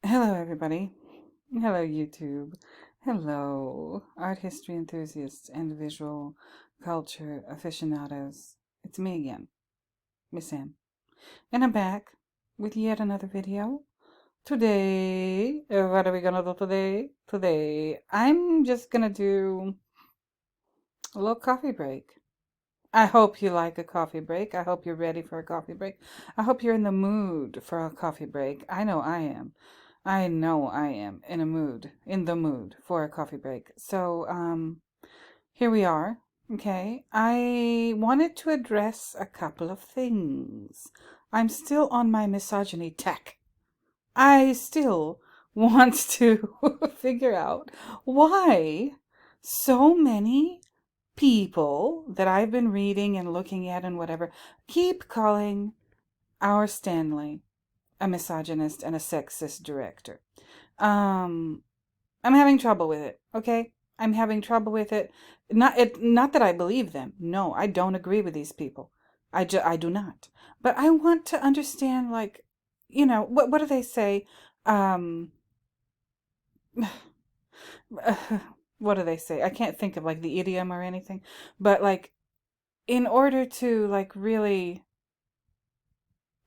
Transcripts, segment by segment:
Hello, everybody. Hello, YouTube. Hello, art history enthusiasts and visual culture aficionados. It's me again, Miss Sam. And I'm back with yet another video. Today, what are we gonna do today? Today, I'm just gonna do a little coffee break. I hope you like a coffee break. I hope you're ready for a coffee break. I hope you're in the mood for a coffee break. I know I am. I know I am in the mood for a coffee break. So, here we are. Okay. I wanted to address a couple of things. I'm still on my misogyny tech. I still want to figure out why so many people that I've been reading and looking at and whatever keep calling our Stanley a misogynist and a sexist director. Um, I'm having trouble with it. Okay, I'm having trouble with it. Not that I believe them. No, I don't agree with these people. I do not. But I want to understand, like, what do they say? Um, what do they say? I can't think of like the idiom or anything. But like, in order to like really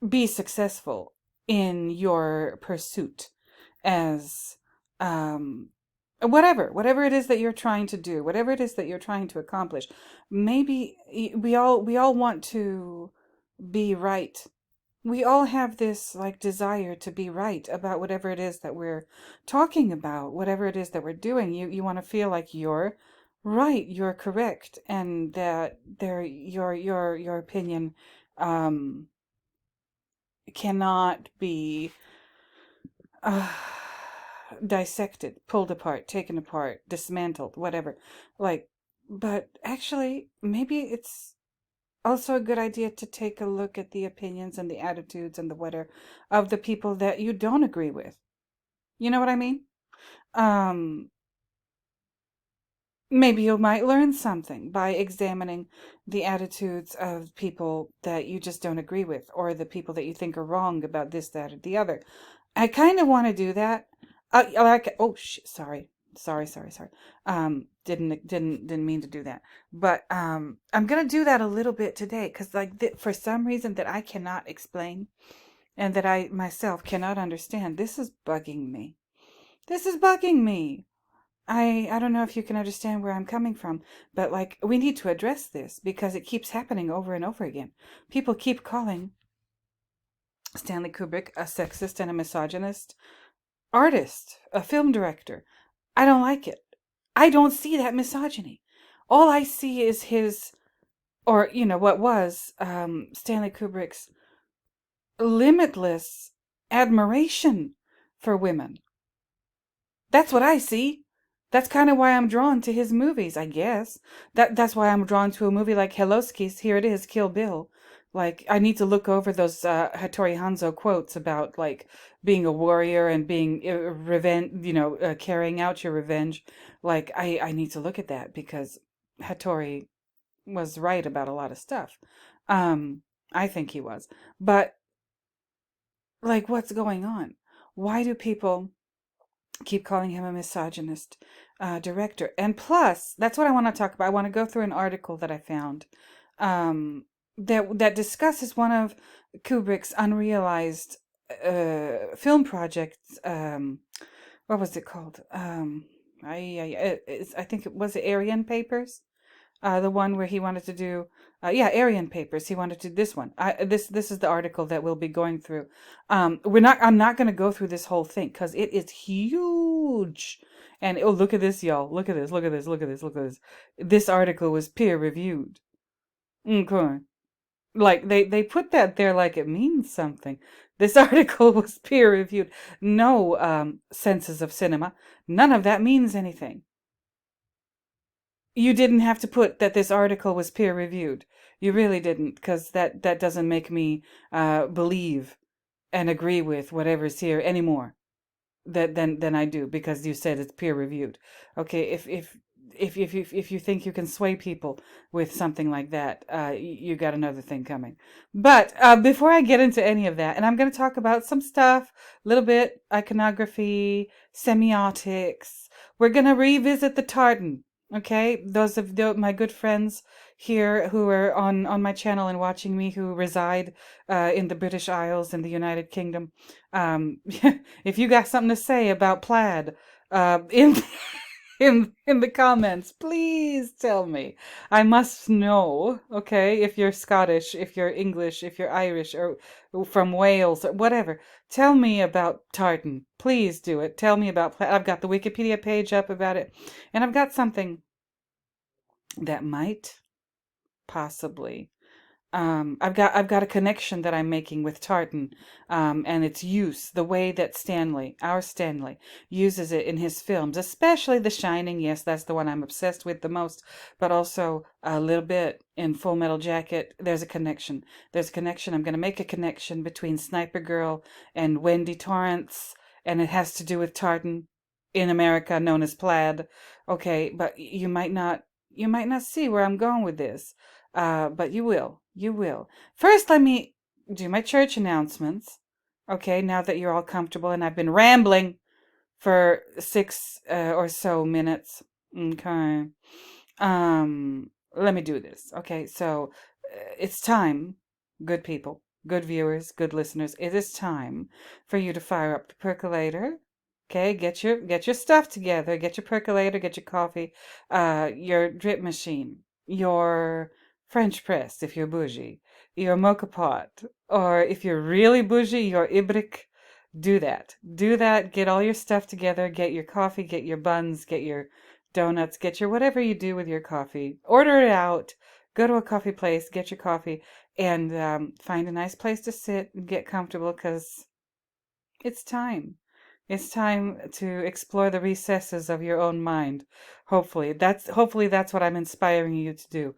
be successful in your pursuit as whatever it is that you're trying to do, whatever it is that you're trying to accomplish, maybe we all want to be right. We all have this like desire to be right about whatever it is that we're talking about, whatever it is that we're doing. You want to feel like you're right, you're correct, and that your opinion um cannot be uh, dissected, pulled apart, taken apart, dismantled, whatever. Like, but actually, maybe it's also a good idea to take a look at the opinions and the attitudes and the whatever of the people that you don't agree with. You know what I mean? Um, Maybe you might learn something by examining the attitudes of people that you just don't agree with, or the people that you think are wrong about this, that, or the other. I kind of want to do that. Sorry, sorry. Didn't mean to do that. But I'm gonna do that a little bit today, because like for some reason that I cannot explain and that I myself cannot understand, this is bugging me. This is bugging me. I don't know if you can understand where I'm coming from, but like we need to address this because it keeps happening over and over again. People keep calling Stanley Kubrick a sexist and a misogynist artist, a film director. I don't like it. I don't see that misogyny. All I see is his, or what was Stanley Kubrick's limitless admiration for women. That's what I see. That's kind of why I'm drawn to his movies, I guess. That's why I'm drawn to a movie like Hello Skis. Here it is, Kill Bill. Like I need to look over those Hattori Hanzo quotes about like being a warrior and being revenge, carrying out your revenge. Like I need to look at that because Hattori was right about a lot of stuff. Um, I think he was, but like, what's going on? Why do people keep calling him a misogynist director? And plus, that's what I want to talk about. I want to go through an article that I found that discusses one of Kubrick's unrealized film projects. What was it called? I think it was Aryan Papers. The one where he wanted to do, Aryan Papers. He wanted to do this one. This is the article that we'll be going through. I'm not going to go through this whole thing because it is huge. And oh, look at this, y'all. Look at this. Look at this. Look at this. Look at this. This article was peer reviewed. Okay. Like they put that there like it means something. This article was peer reviewed. No senses of cinema. None of that means anything. You didn't have to put that this article was peer reviewed. You really didn't, because that doesn't make me believe and agree with whatever's here anymore than I do because you said it's peer reviewed. Okay, if if you think you can sway people with something like that, you got another thing coming. But before I get into any of that, and I'm going to talk about some stuff, a little bit iconography, semiotics. We're going to revisit the tartan. Okay, those of my good friends here who are on my channel and watching me, who reside in the British Isles in the United Kingdom, if you got something to say about plaid, in in the comments, please tell me. I must know, okay? If you're Scottish, if you're English, if you're Irish, or from Wales, or whatever, tell me about tartan. Please do it. Tell me about. I've got the Wikipedia page up about it, and I've got something that might possibly I've got a connection that I'm making with tartan, and its use, the way that our Stanley, uses it in his films, especially The Shining. Yes, that's the one I'm obsessed with the most, but also a little bit in Full Metal Jacket. There's a connection. There's a connection. I'm going to make a connection between Sniper Girl and Wendy Torrance, and it has to do with tartan in America, known as plaid. Okay, but you might not see where I'm going with this. But you will. You will. First, let me do my church announcements. Okay, now that you're all comfortable and I've been rambling for 6 or so minutes. Okay. Let me do this. Okay, so it's time, good people, good viewers, good listeners. It is time for you to fire up the percolator. Okay, get your stuff together. Get your percolator, get your coffee, your drip machine, your French press if you're bougie, your mocha pot, or if you're really bougie, your ibrick. Do that. Do that. Get all your stuff together. Get your coffee, get your buns, get your donuts, get your whatever you do with your coffee. Order it out. Go to a coffee place, get your coffee, and find a nice place to sit and get comfortable, because it's time. It's time to explore the recesses of your own mind. Hopefully that's what I'm inspiring you to do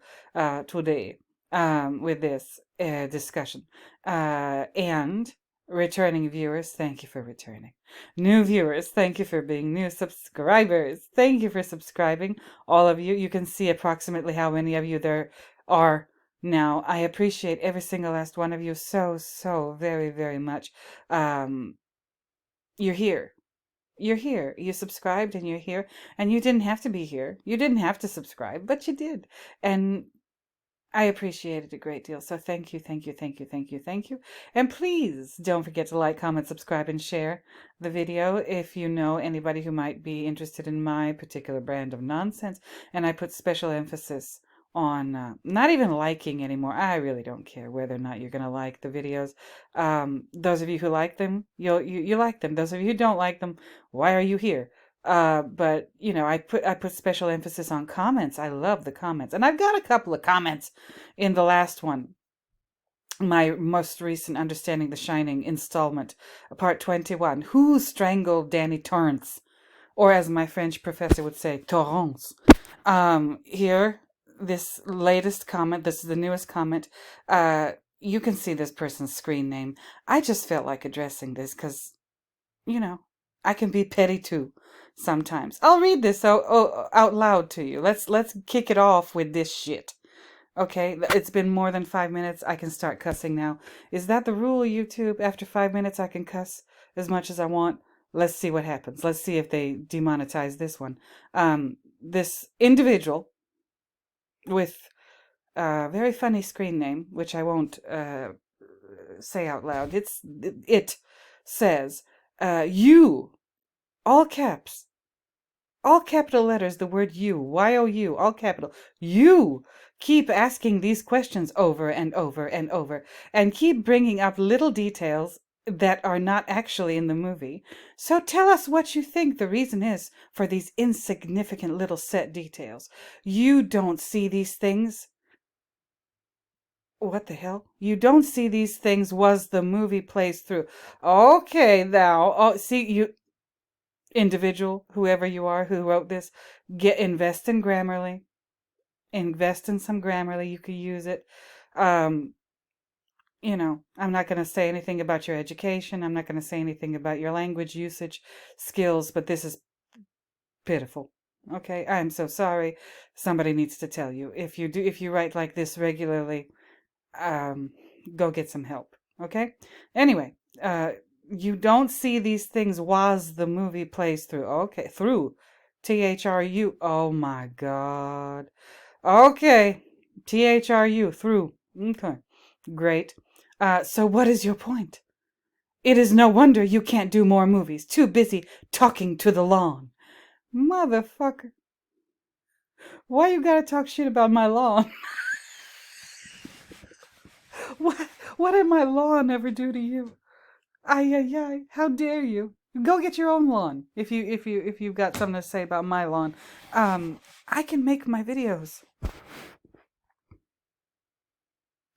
today with this discussion. And returning viewers, thank you for returning. New viewers, thank you for being new. Subscribers, thank you for subscribing. All of you, you can see approximately how many of you there are now. I appreciate every single last one of you so very, very much. You're here. You're here. You subscribed and you're here. And you didn't have to be here. You didn't have to subscribe, but you did. And I appreciate it a great deal. So thank you, thank you, thank you, thank you, thank you. And please don't forget to like, comment, subscribe, and share the video if you know anybody who might be interested in my particular brand of nonsense. And I put special emphasis on not even liking anymore. I really don't care whether or not you're going to like the videos. Those of you who like them, you like them. Those of you who don't like them, why are you here? But you know, I put special emphasis on comments. I love the comments, and I've got a couple of comments in the last one, my most recent Understanding the Shining installment, part 21. Who strangled Danny Torrance, or as my French professor would say, Torrance? Here, this latest comment. This is the newest comment. You can see this person's screen name. I just felt like addressing this because, you know, I can be petty too sometimes. I'll read this out loud to you. Let's kick it off with this shit. Okay, it's been more than 5 minutes. I can start cussing now. Is that the rule, YouTube? After 5 minutes, I can cuss as much as I want. Let's see what happens. Let's see if they demonetize this one. This individual with a very funny screen name, which I won't say out loud. It says, you, all caps, all capital letters, the word you, Y-O-U, all capital. You keep asking these questions over and over and over, and keep bringing up little details that are not actually in the movie. So tell us what you think the reason is for these insignificant little set details. You don't see these things. What the hell? You don't see these things was the movie plays through. Okay, now. Oh, see, you individual, whoever you are who wrote this, invest in Grammarly. Invest in some Grammarly. You could use it. You know, I'm not going to say anything about your education. I'm not going to say anything about your language usage skills, but this is pitiful. Okay, I'm so sorry. Somebody needs to tell you. If you write like this regularly, um, go get some help. Okay. Anyway, uh, you don't see these things was the movie plays through. Okay, through, THRU. Oh my God. Okay, THRU through. Okay, great. So what is your point? It is no wonder you can't do more movies. Too busy talking to the lawn. Motherfucker. Why you gotta talk shit about my lawn? What what did my lawn ever do to you? Ay ay ay, how dare you? Go get your own lawn if you've got something to say about my lawn. I can make my videos.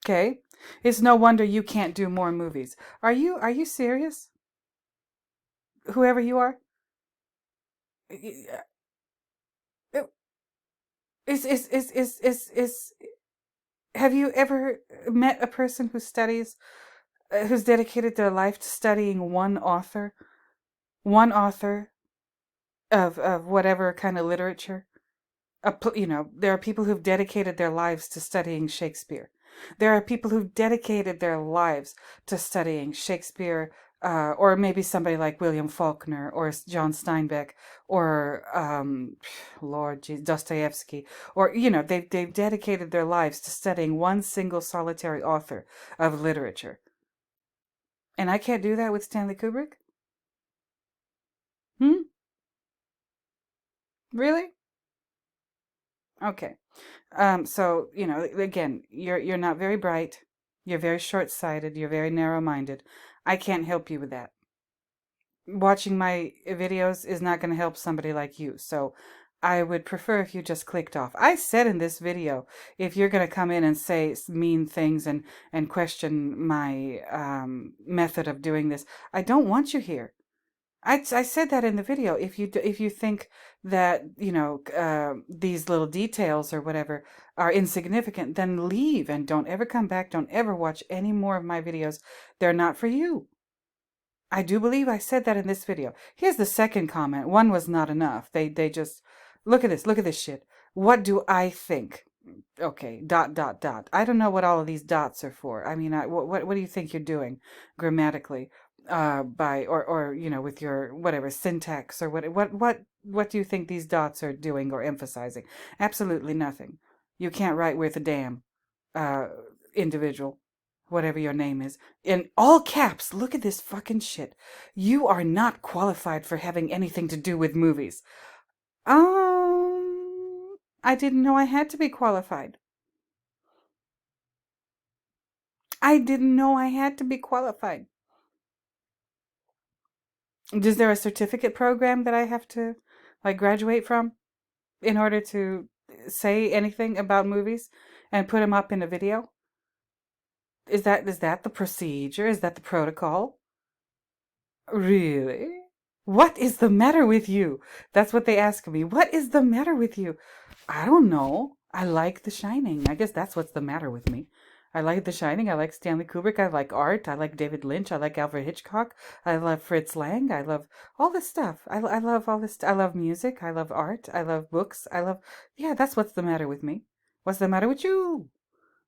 Okay? It's no wonder you can't do more movies. Are you serious? Whoever you are? Is have you ever met a person who studies who's dedicated their life to studying one author of whatever kind of literature? There are people who've dedicated their lives to studying Shakespeare. There are people who've dedicated their lives to studying Shakespeare, or maybe somebody like William Faulkner or John Steinbeck or Lord Dostoevsky, or they've dedicated their lives to studying one single solitary author of literature. And I can't do that with Stanley Kubrick? Hmm? Really? Okay. So, again, you're not very bright. You're very short-sighted. You're very narrow-minded. I can't help you with that. Watching my videos is not going to help somebody like you. So I would prefer if you just clicked off. I said in this video, if you're going to come in and say mean things and question my method of doing this, I don't want you here. I said that in the video. If you think that these little details or whatever are insignificant, then leave and don't ever come back. Don't ever watch any more of my videos. They're not for you. I do believe I said that in this video. Here's the second comment. One was not enough. They just look at this. Look at this shit. What do I think? Okay, dot dot dot. I don't know what all of these dots are for. I mean, what do you think you're doing grammatically? By or with your whatever syntax or what do you think these dots are doing or emphasizing? Absolutely nothing. You can't write with a damn uh individual, whatever your name is, in all caps. Look at this fucking shit. You are not qualified for having anything to do with movies. I didn't know I had to be qualified. I didn't know I had to be qualified. Is there a certificate program that I have to graduate from in order to say anything about movies and put them up in a video? Is that the procedure? Is that the protocol? Really? What is the matter with you? That's what they ask me. What is the matter with you? I don't know. I like The Shining. I guess that's what's the matter with me. I like The Shining. I like Stanley Kubrick. I like art. I like David Lynch. I like Alfred Hitchcock. I love Fritz Lang. I love all this stuff. I love all this. I love music. I love art. I love books. Yeah, that's what's the matter with me. What's the matter with you?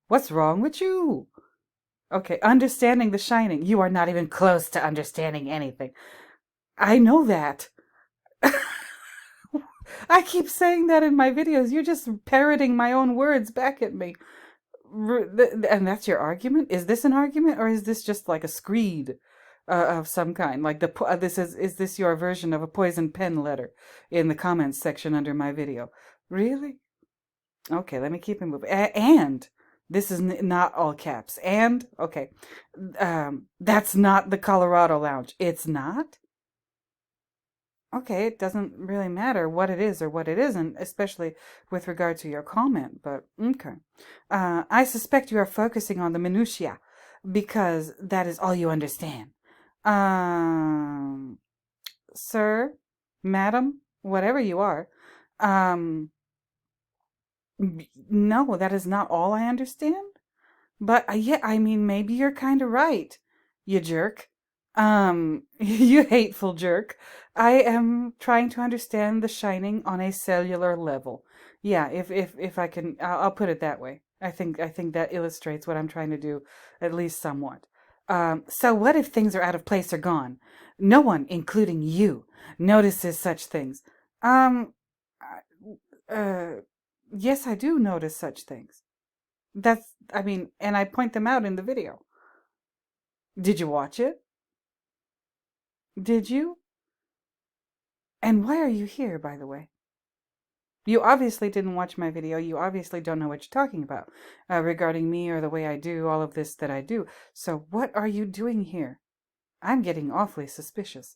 What's wrong with you? Okay, understanding The Shining. You are not even close to understanding anything. I know that. I keep saying that in my videos. You're just parroting my own words back at me. And that's your argument? Is this an argument or is this just like a screed of some kind? Like is this your version of a poison pen letter in the comments section under my video? Really? Okay, let me keep it moving. And this is not all caps. And okay, that's not the Colorado Lounge. It's not? Okay, it doesn't really matter what it is or what it isn't, especially with regard to your comment, but okay. I suspect you are focusing on the minutiae because that is all you understand. Um, Sir, madam, whatever you are, um, no, that is not all I understand. But yeah, I mean, maybe you're kind of right, you jerk. You hateful jerk. I am trying to understand The Shining on a cellular level. Yeah, if I can, I'll put it that way. I think that illustrates what I'm trying to do, at least somewhat. So what if things are out of place or gone? No one, including you, notices such things. Um, uh, yes, I do notice such things. I mean, and I point them out in the video. Did you watch it? Did you? And why are you here, by the way? You obviously didn't watch my video. You obviously don't know what you're talking about regarding me or the way I do all of this that I do. So what are you doing here? I'm getting awfully suspicious.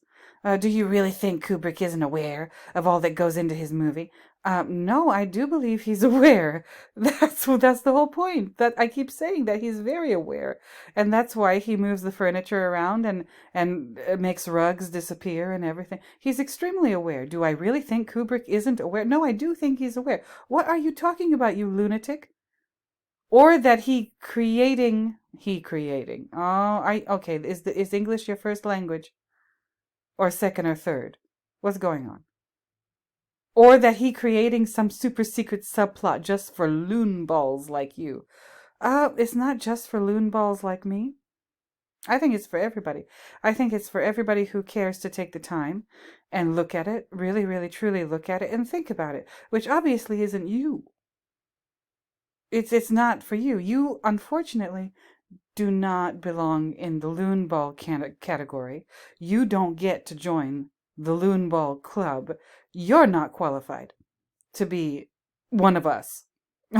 Do you really think Kubrick isn't aware of all that goes into his movie? No, I do believe he's aware. That's the whole point. That I keep saying that he's very aware, and that's why he moves the furniture around and makes rugs disappear and everything. He's extremely aware. Do I really think Kubrick isn't aware? No, I do think he's aware. What are you talking about, you lunatic? Or that he creating. Oh, I okay. Is English your first language or second or third? What's going on? Or that he creating some super secret subplot just for loon balls like you. It's not just for loon balls like me. I think it's for everybody. I think it's for everybody who cares to take the time and look at it, really, really, truly look at it and think about it, which obviously isn't you. It's not for you. You, unfortunately, do not belong in the loon ball category. You don't get to join the loon ball club. You're not qualified to be one of us.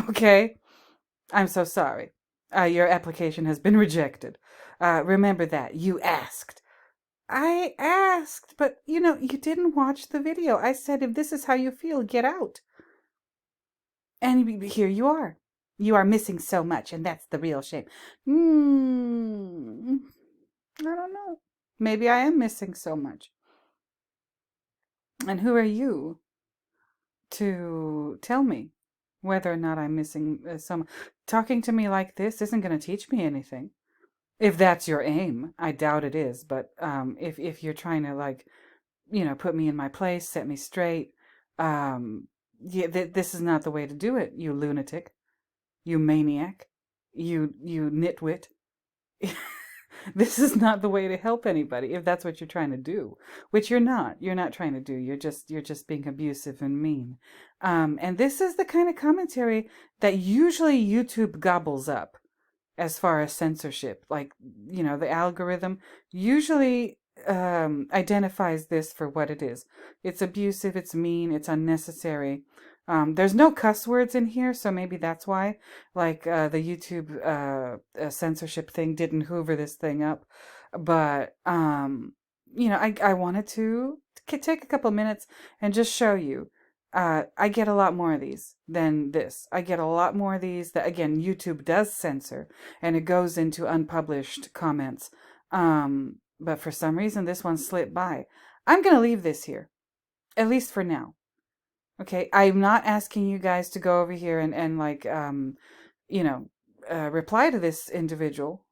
Okay? I'm so sorry. Your application has been rejected. Remember that. You asked. I asked, but you didn't watch the video. I said, if this is how you feel, get out. And here you are. You are missing so much, and that's the real shame. I don't know. Maybe I am missing so much. And who are you to tell me whether or not I'm missing so much? Talking to me like this isn't going to teach me anything. If that's your aim, I doubt it is. But if you're trying to put me in my place, set me straight, yeah, this is not the way to do it. You lunatic, you maniac, you nitwit. This is not the way to help anybody if that's what you're trying to do, which you're not. You're not trying to do. You're just being abusive and mean. And this is the kind of commentary that usually YouTube gobbles up as far as censorship. Like, the algorithm usually identifies this for what it is. It's abusive, it's mean, it's unnecessary. There's no cuss words in here, so maybe that's why. Like the YouTube censorship thing didn't hoover this thing up. But I wanted to take a couple minutes and just show you. I get a lot more of these than this. I get a lot more of these that, again, YouTube does censor, and it goes into unpublished comments. But for some reason, this one slipped by. I'm going to leave this here, at least for now. Okay, I'm not asking you guys to go over here and reply to this individual.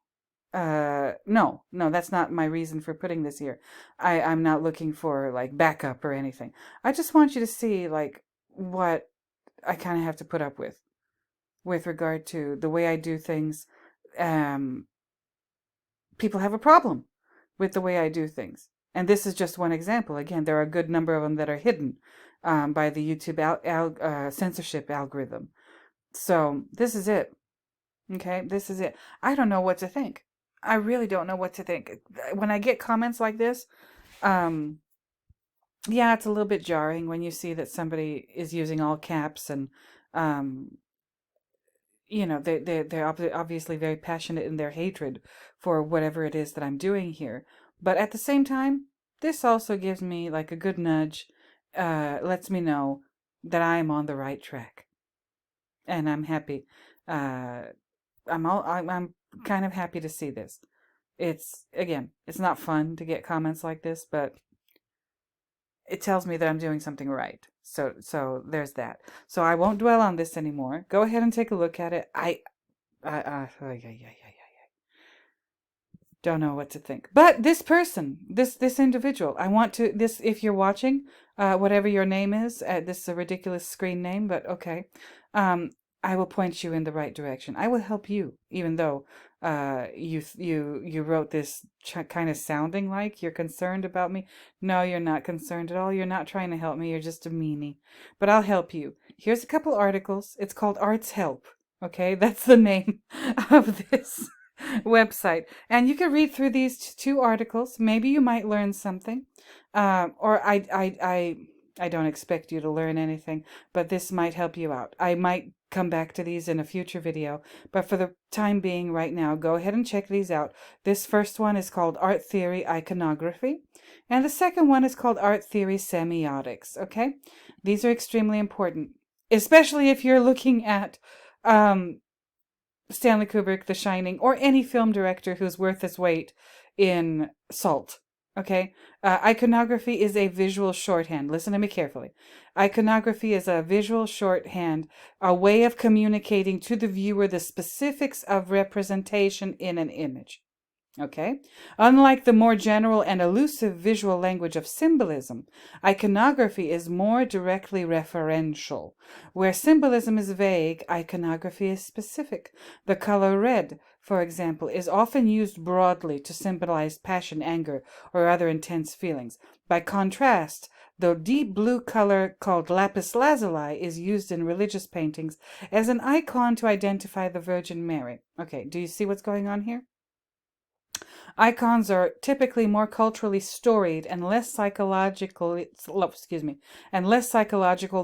No, that's not my reason for putting this here. I'm not looking for like backup or anything. I just want you to see like what I kind of have to put up with regard to the way I do things. People have a problem with the way I do things. And this is just one example. Again, there are a good number of them that are hidden by the YouTube censorship algorithm. So this is it. Okay, this is it. I don't know what to think. I really don't know what to think. When I get comments like this, yeah, it's a little bit jarring when you see that somebody is using all caps and, they're obviously very passionate in their hatred for whatever it is that I'm doing here. But at the same time, this also gives me like a good nudge, lets me know that I am on the right track, and I'm happy. I'm kind of happy to see this. It's not fun to get comments like this, but it tells me that I'm doing something right. So there's that. So I won't dwell on this anymore. Go ahead and take a look at it. Don't know what to think. But this person, this individual, I want to this if you're watching, whatever your name is, this is a ridiculous screen name, but okay. I will point you in the right direction. I will help you, even though you wrote this kind of sounding like you're concerned about me. No, you're not concerned at all. You're not trying to help me. You're just a meanie. But I'll help you. Here's a couple articles. It's called Arts Help. Okay, that's the name of this website, and you can read through these two articles. Maybe you might learn something, or I don't expect you to learn anything, but this might help you out. I might come back to these in a future video, but for the time being, right now, go ahead and check these out. This first one is called Art Theory Iconography, and the second one is called Art Theory Semiotics. Okay, these are extremely important, especially if you're looking at Stanley Kubrick, The Shining, or any film director who's worth his weight in salt. Okay? Iconography is a visual shorthand. Listen to me carefully. Iconography is a visual shorthand, a way of communicating to the viewer the specifics of representation in an image. Okay? Unlike the more general and elusive visual language of symbolism, iconography is more directly referential. Where symbolism is vague, iconography is specific. The color red, for example, is often used broadly to symbolize passion, anger, or other intense feelings. By contrast, the deep blue color called lapis lazuli is used in religious paintings as an icon to identify the Virgin Mary. Okay, do you see what's going on here? Icons are typically more culturally storied and less psychological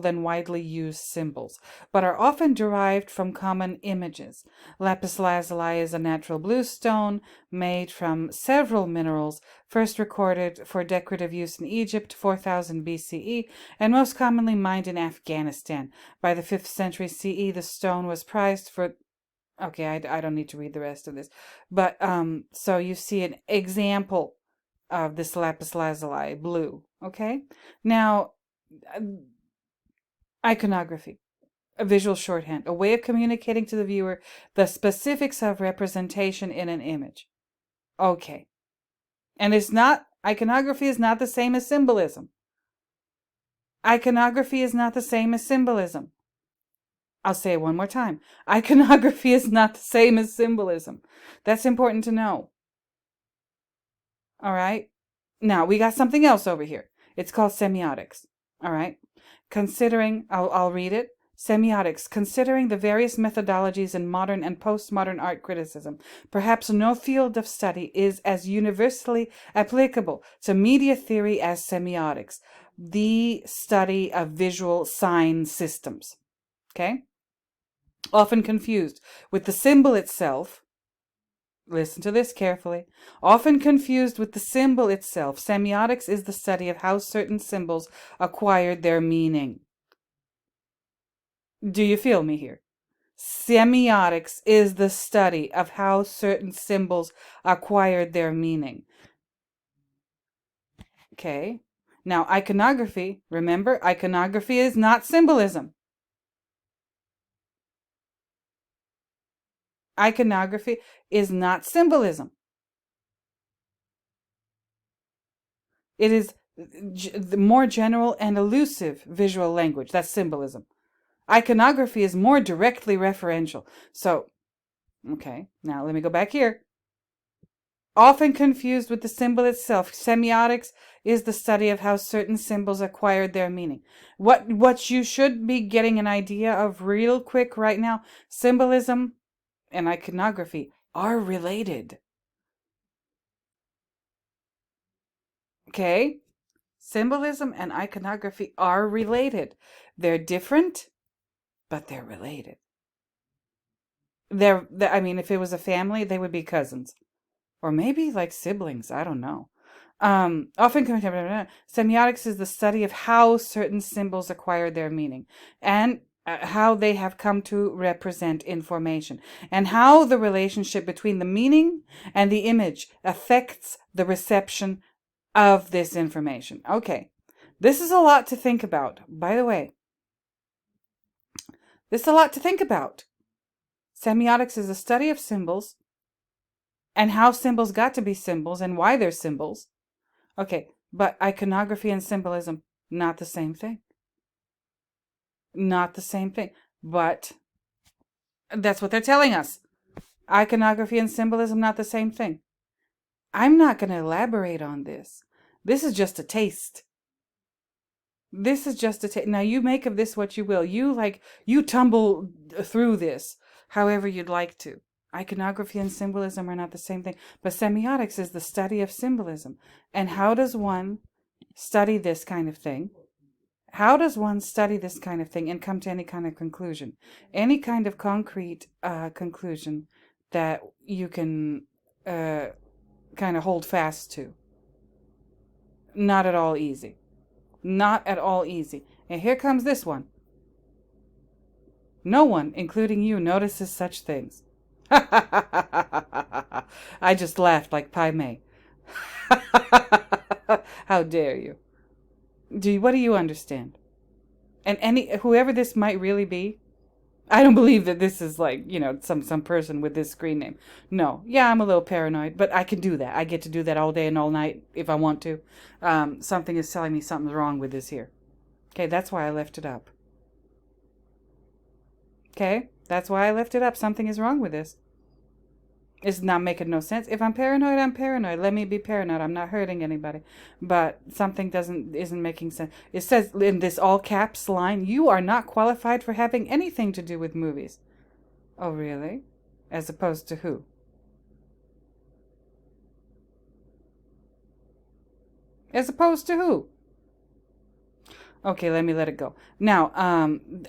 than widely used symbols, but are often derived from common images. Lapis lazuli is a natural blue stone made from several minerals, first recorded for decorative use in Egypt 4000 BCE and most commonly mined in Afghanistan. By the 5th century CE, the stone was prized for okay, I don't need to read the rest of this. But so you see an example of this lapis lazuli blue. Okay? Now, iconography, a visual shorthand, a way of communicating to the viewer the specifics of representation in an image. Okay. And iconography is not the same as symbolism. Iconography is not the same as symbolism. I'll say it one more time. Iconography is not the same as symbolism. That's important to know. All right? Now, we got something else over here. It's called semiotics. All right? I'll read it. Semiotics, considering the various methodologies in modern and postmodern art criticism, perhaps no field of study is as universally applicable to media theory as semiotics, the study of visual sign systems. Okay? Often confused with the symbol itself. Listen to this carefully. Often confused with the symbol itself, semiotics is the study of how certain symbols acquired their meaning. Do you feel me here? Semiotics is the study of how certain symbols acquired their meaning. Okay. Now, iconography, remember, iconography is not symbolism. Iconography is not symbolism. It is the more general and elusive visual language. That's symbolism. Iconography is more directly referential. So, okay, now let me go back here. Often confused with the symbol itself, semiotics is the study of how certain symbols acquired their meaning. What you should be getting an idea of real quick right now, symbolism and iconography are related. Okay? Symbolism and iconography are related. They're different, but they're related. I mean, if it was a family, they would be cousins. Or maybe like siblings, I don't know. Often semiotics is the study of how certain symbols acquired their meaning and how they have come to represent information and how the relationship between the meaning and the image affects the reception of this information. Okay, this is a lot to think about. By the way, this is a lot to think about. Semiotics is a study of symbols and how symbols got to be symbols and why they're symbols. Okay, but iconography and symbolism, not the same thing. Not the same thing. But that's what they're telling us. Iconography and symbolism, not the same thing. I'm not going to elaborate on this. This is just a taste. This is just a taste. Now you make of this what you will. You tumble through this however you'd like to. Iconography and symbolism are not the same thing. But semiotics is the study of symbolism. And how does one study this kind of thing? How does one study this kind of thing and come to any kind of conclusion? Any kind of concrete conclusion that you can kind of hold fast to. Not at all easy. Not at all easy. And here comes this one. No one, including you, notices such things. I just laughed like Pai Mei. How dare you? What do you understand? And whoever this might really be, I don't believe that this is like, some person with this screen name. No. Yeah, I'm a little paranoid, but I can do that. I get to do that all day and all night if I want to. Something is telling me something's wrong with this here. Okay, that's why I left it up. Okay, that's why I left it up. Something is wrong with this. It's not making no sense. If I'm paranoid, I'm paranoid. Let me be paranoid. I'm not hurting anybody. But something isn't making sense. It says in this all caps line, you are not qualified for having anything to do with movies. Oh, really? As opposed to who? As opposed to who? Okay, let me let it go. Now,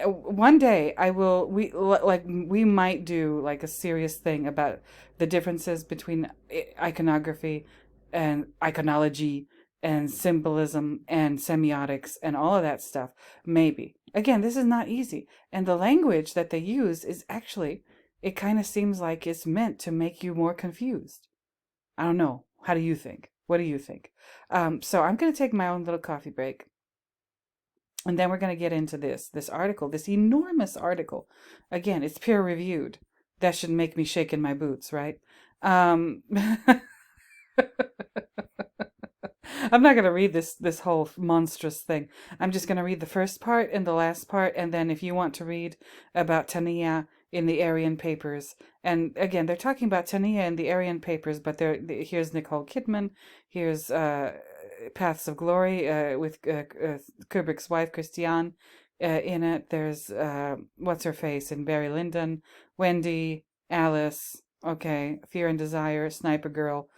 one day we might do like a serious thing about the differences between iconography and iconology and symbolism and semiotics and all of that stuff. Maybe. Again, this is not easy. And the language that they use is actually, it kind of seems like it's meant to make you more confused. I don't know. How do you think? What do you think? So I'm going to take my own little coffee break. And then we're going to get into this article, this enormous article. Again, it's peer reviewed. That should make me shake in my boots, right? I'm not going to read this whole monstrous thing. I'm just going to read the first part and the last part. And then if you want to read about Tania in the Aryan papers. And again, they're talking about Tania in the Aryan papers, but here's Nicole Kidman. Here's Paths of Glory with Kubrick's wife, Christiane, in it. There's, what's her face, in Barry Lyndon, Wendy, Alice, okay, Fear and Desire, Sniper Girl.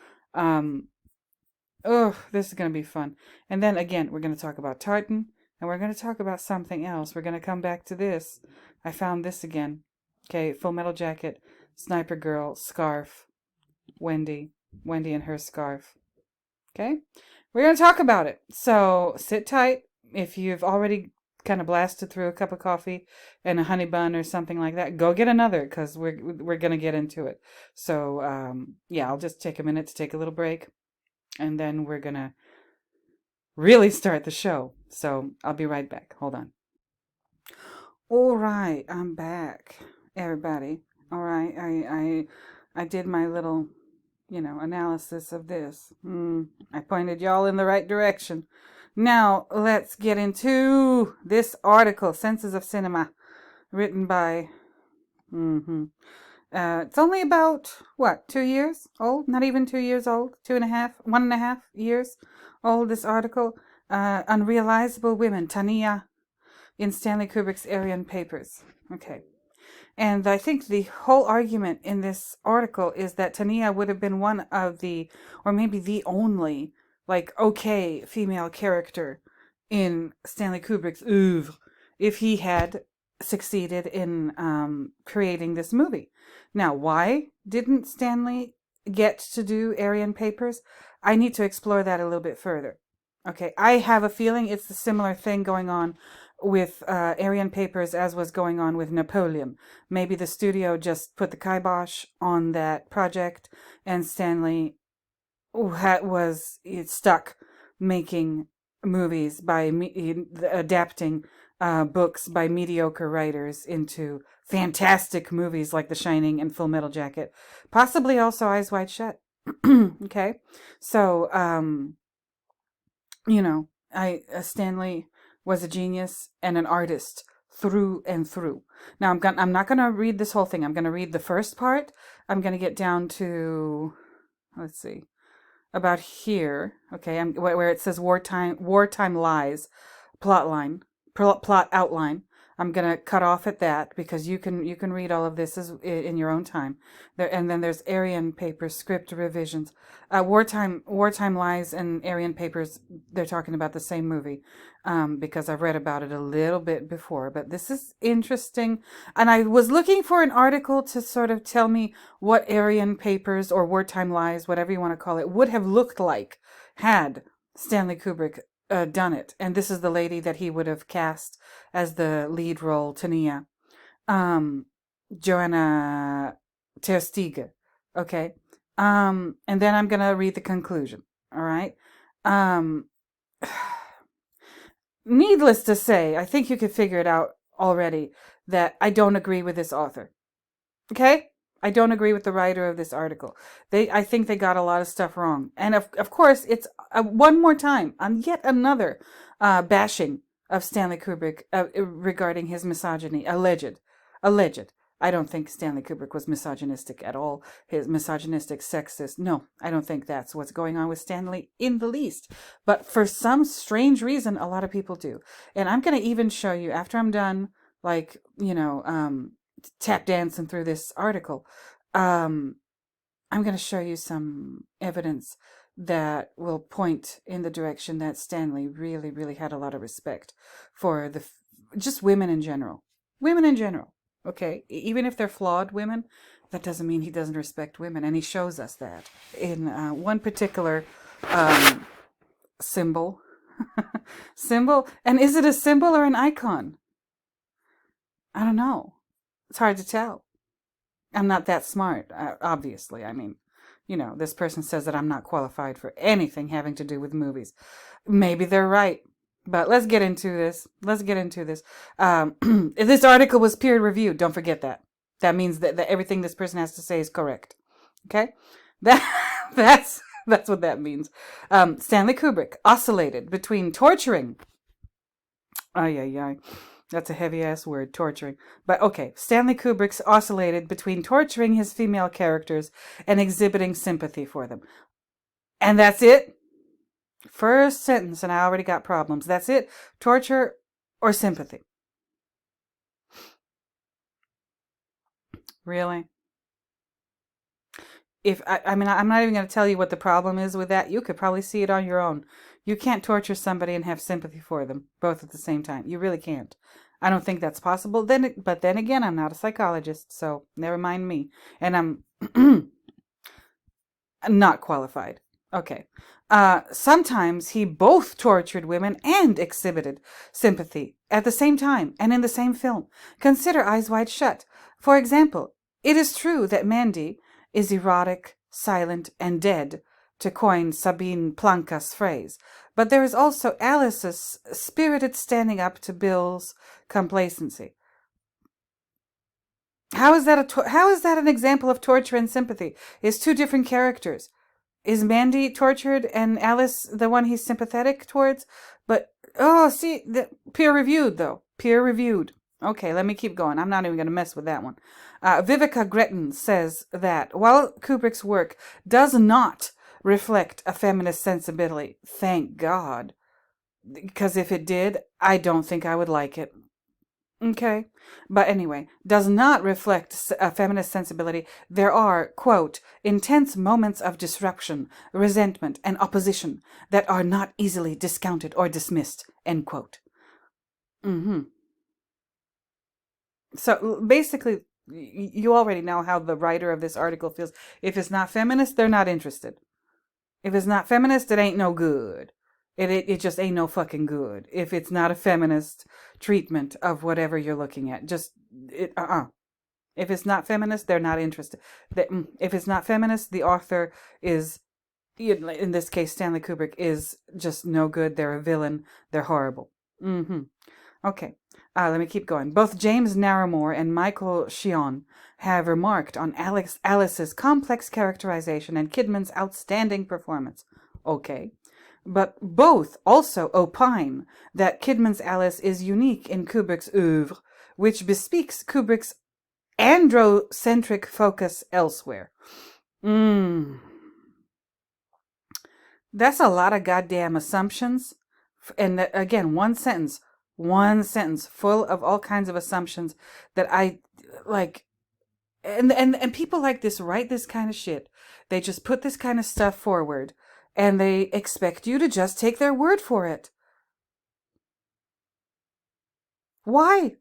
This is going to be fun. And then again, we're going to talk about Tartan, and we're going to talk about something else. We're going to come back to this. I found this again. Okay, Full Metal Jacket, Sniper Girl, Scarf, Wendy and her scarf. Okay? We're going to talk about it. So sit tight. If you've already kind of blasted through a cup of coffee and a honey bun or something like that, go get another because we're going to get into it. So, yeah, I'll just take a minute to take a little break. And then we're going to really start the show. So I'll be right back. Hold on. All right. I'm back, everybody. All right. I did my little analysis of this. I pointed y'all in the right direction. Now, let's get into this article, Senses of Cinema, written by, it's only about, 2 years old? Not even 2 years old. 1.5 years old, this article. Unrealisable Women, Tania, in Stanley Kubrick's Aryan papers. Okay. And I think the whole argument in this article is that Tania would have been one of the, or maybe the only, female character in Stanley Kubrick's oeuvre if he had succeeded in creating this movie. Now, why didn't Stanley get to do Aryan papers? I need to explore that a little bit further. Okay, I have a feeling it's a similar thing going on with Aryan papers as was going on with Napoleon. Maybe the studio just put the kibosh on that project and Stanley was stuck making movies by adapting books by mediocre writers into fantastic movies like The Shining and Full Metal Jacket, possibly also Eyes Wide Shut. Okay, so Stanley was a genius and an artist through and through. Now I'm not gonna read this whole thing. I'm gonna read the first part. I'm gonna get down to, let's see, about here. Okay, where it says wartime lies, plot outline. I'm gonna cut off at that because you can read all of this in your own time. And then there's Aryan papers, script revisions, wartime lies and Aryan papers. They're talking about the same movie, because I've read about it a little bit before. But this is interesting, and I was looking for an article to sort of tell me what Aryan papers or wartime lies, whatever you want to call it, would have looked like had Stanley Kubrick done it. And this is the lady that he would have cast as the lead role, Tania, Joanna Terstege. Okay, and then I'm gonna read the conclusion. All right. Needless to say, I think you could figure it out already that I don't agree with this author. Okay? I don't agree with the writer of this article. I think they got a lot of stuff wrong. And of course, it's one more time on yet another bashing of Stanley Kubrick regarding his misogyny. Alleged. I don't think Stanley Kubrick was misogynistic at all. His misogynistic, sexist. No, I don't think that's what's going on with Stanley in the least. But for some strange reason, a lot of people do. And I'm going to even show you, after I'm done, tap dancing through this article, I'm going to show you some evidence that will point in the direction that Stanley really, really had a lot of respect for just women in general. Women in general. Okay, even if they're flawed women, that doesn't mean he doesn't respect women, and he shows us that in one particular symbol. Symbol, and is it a symbol or an icon? I don't know. It's hard to tell. I'm not that smart, obviously. I mean, this person says that I'm not qualified for anything having to do with movies. Maybe they're right. But let's get into this. This article was peer reviewed. Don't forget that. That means that everything this person has to say is correct. Okay? That's what that means. Stanley Kubrick oscillated between torturing. That's a heavy ass word, torturing. But okay, Stanley Kubrick's oscillated between torturing his female characters and exhibiting sympathy for them. And that's it. First sentence, and I already got problems. That's it. Torture or sympathy. Really? I'm not even going to tell you what the problem is with that. You could probably see it on your own. You can't torture somebody and have sympathy for them both at the same time. You really can't. I don't think that's possible. But then again, I'm not a psychologist, so never mind me. And I'm not qualified. Okay. Sometimes he both tortured women and exhibited sympathy at the same time and in the same film. Consider Eyes Wide Shut. For example, it is true that Mandy is erotic, silent, and dead, to coin Sabine Planka's phrase. But there is also Alice's spirited standing up to Bill's complacency. How is that an example of torture and sympathy? It's two different characters. Is Mandy tortured and Alice the one he's sympathetic towards? But, peer-reviewed, though. Peer-reviewed. Okay, let me keep going. I'm not even going to mess with that one. Vivica Gretton says that while Kubrick's work does not reflect a feminist sensibility, thank God, because if it did, I don't think I would like it. Okay, but anyway, does not reflect a feminist sensibility. There are, quote, intense moments of disruption, resentment, and opposition that are not easily discounted or dismissed, end quote. So basically, you already know how the writer of this article feels. If it's not feminist, they're not interested. If it's not feminist, it ain't no good. It just ain't no fucking good. If it's not a feminist treatment of whatever you're looking at, If it's not feminist, they're not interested. If it's not feminist, the author is, in this case, Stanley Kubrick, is just no good. They're a villain. They're horrible. Okay. Let me keep going. Both James Narramore and Michael Shion have remarked on Alice's complex characterization and Kidman's outstanding performance. Okay. But both also opine that Kidman's Alice is unique in Kubrick's oeuvre, which bespeaks Kubrick's androcentric focus elsewhere. That's a lot of goddamn assumptions. And again, one sentence full of all kinds of assumptions that I like. And people like this write this kind of shit. They just put this kind of stuff forward and they expect you to just take their word for it. Why?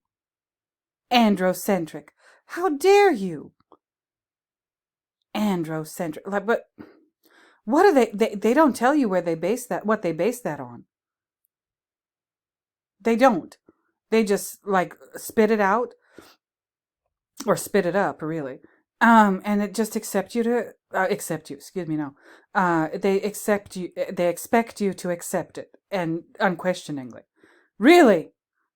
Androcentric. How dare you? Androcentric. Like, but what are they don't tell you where they base that, what they base that on. They don't. They just like spit it out or spit it up, really. And it just accept you to accept you. Excuse me, no. They accept you. They expect you to accept it and unquestioningly. Really?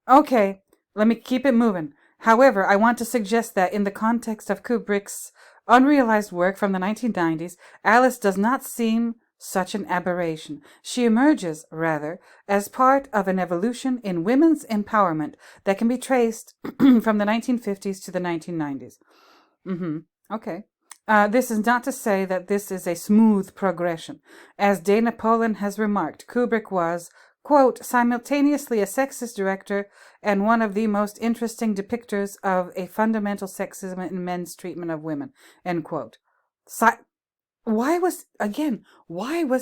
Okay. Let me keep it moving. However, I want to suggest that in the context of Kubrick's unrealized work from the 1990s, Alice does not seem such an aberration. She emerges, rather, as part of an evolution in women's empowerment that can be traced from the 1950s to the 1990s. Okay. This is not to say that this is a smooth progression. As Napoleon has remarked, Kubrick was, quote, simultaneously a sexist director and one of the most interesting depictors of a fundamental sexism in men's treatment of women, end quote. Why was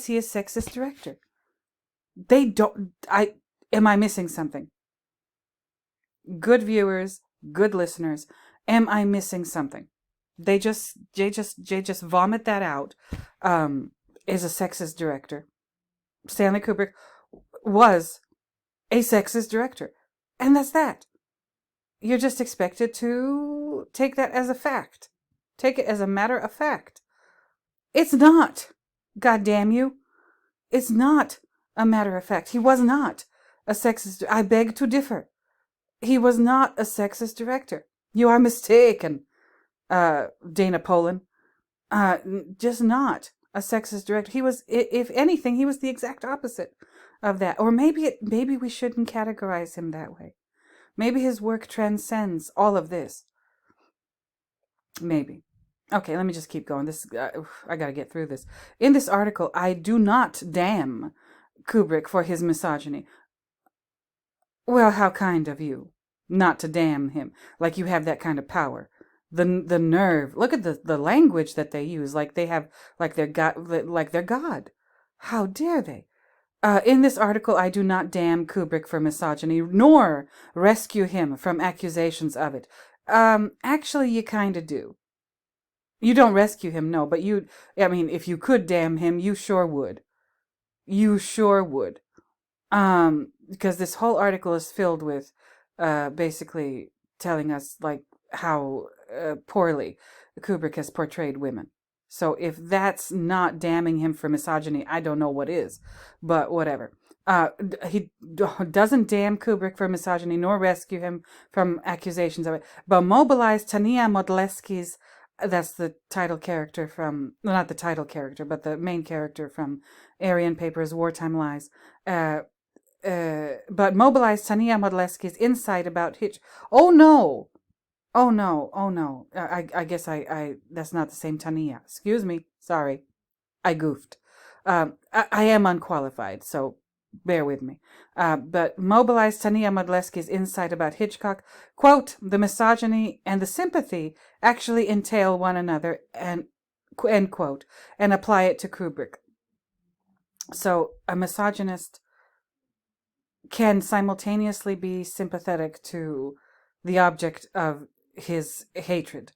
he a sexist director? Am I missing something? Good viewers, good listeners, am I missing something? They just vomit that out. Is a sexist director. Stanley Kubrick was a sexist director. And that's that. You're just expected to take that as a fact. Take it as a matter of fact. It's not. God damn you. It's not a matter of fact. He was not a sexist. I beg to differ. He was not a sexist director. You are mistaken, Napoleon. Just not a sexist director. He was, if anything, he was the exact opposite of that. Or maybe we shouldn't categorize him that way. Maybe his work transcends all of this. Maybe. Okay, let me just keep going. I gotta get through this. In this article, I do not damn Kubrick for his misogyny. Well, how kind of you not to damn him, like you have that kind of power. The nerve. Look at the language that they use, like they have, like they're God. How dare they? In this article, I do not damn Kubrick for misogyny, nor rescue him from accusations of it. Actually, you kind of do. You don't rescue him, no, but if you could damn him, you sure would. You sure would. Because this whole article is filled with, basically telling us, like, how poorly Kubrick has portrayed women. So if that's not damning him for misogyny, I don't know what is, but whatever. He doesn't damn Kubrick for misogyny, nor rescue him from accusations of it, but mobilize Tania Modleski's, that's the title character from, well, not the title character, but the main character from Aryan Papers, Wartime Lies, but mobilize Tania Modleski's insight about Hitch. Oh no! I guess I that's not the same Tania. Excuse me. Sorry. I goofed. I am unqualified, so bear with me. But mobilize Tania Modleski's insight about Hitchcock. Quote, the misogyny and the sympathy actually entail one another, and end quote, and apply it to Kubrick. So a misogynist can simultaneously be sympathetic to the object of his hatred.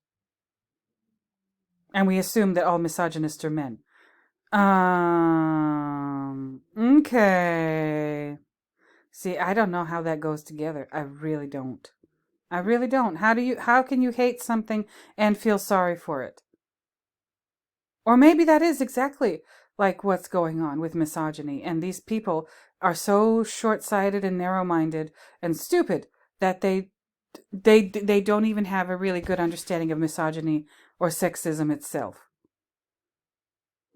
And we assume that all misogynists are men. Okay. See, I don't know how that goes together. I really don't. How can you hate something and feel sorry for it? Or maybe that is exactly like what's going on with misogyny, and these people are so short-sighted and narrow-minded and stupid that they don't even have a really good understanding of misogyny or sexism itself.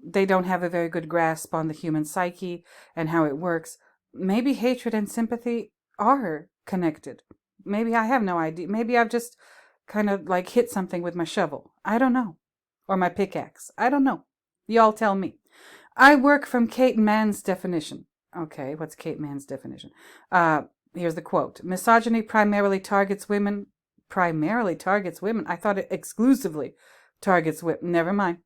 They don't have a very good grasp on the human psyche and how it works. Maybe hatred and sympathy are connected. Maybe I have no idea. Maybe I've just kind of like hit something with my shovel. I don't know. Or my pickaxe. I don't know. Y'all tell me. I work from Kate Mann's definition. Okay, what's Kate Mann's definition? Here's the quote. Misogyny primarily targets women. Primarily targets women. I thought it exclusively targets women. Never mind.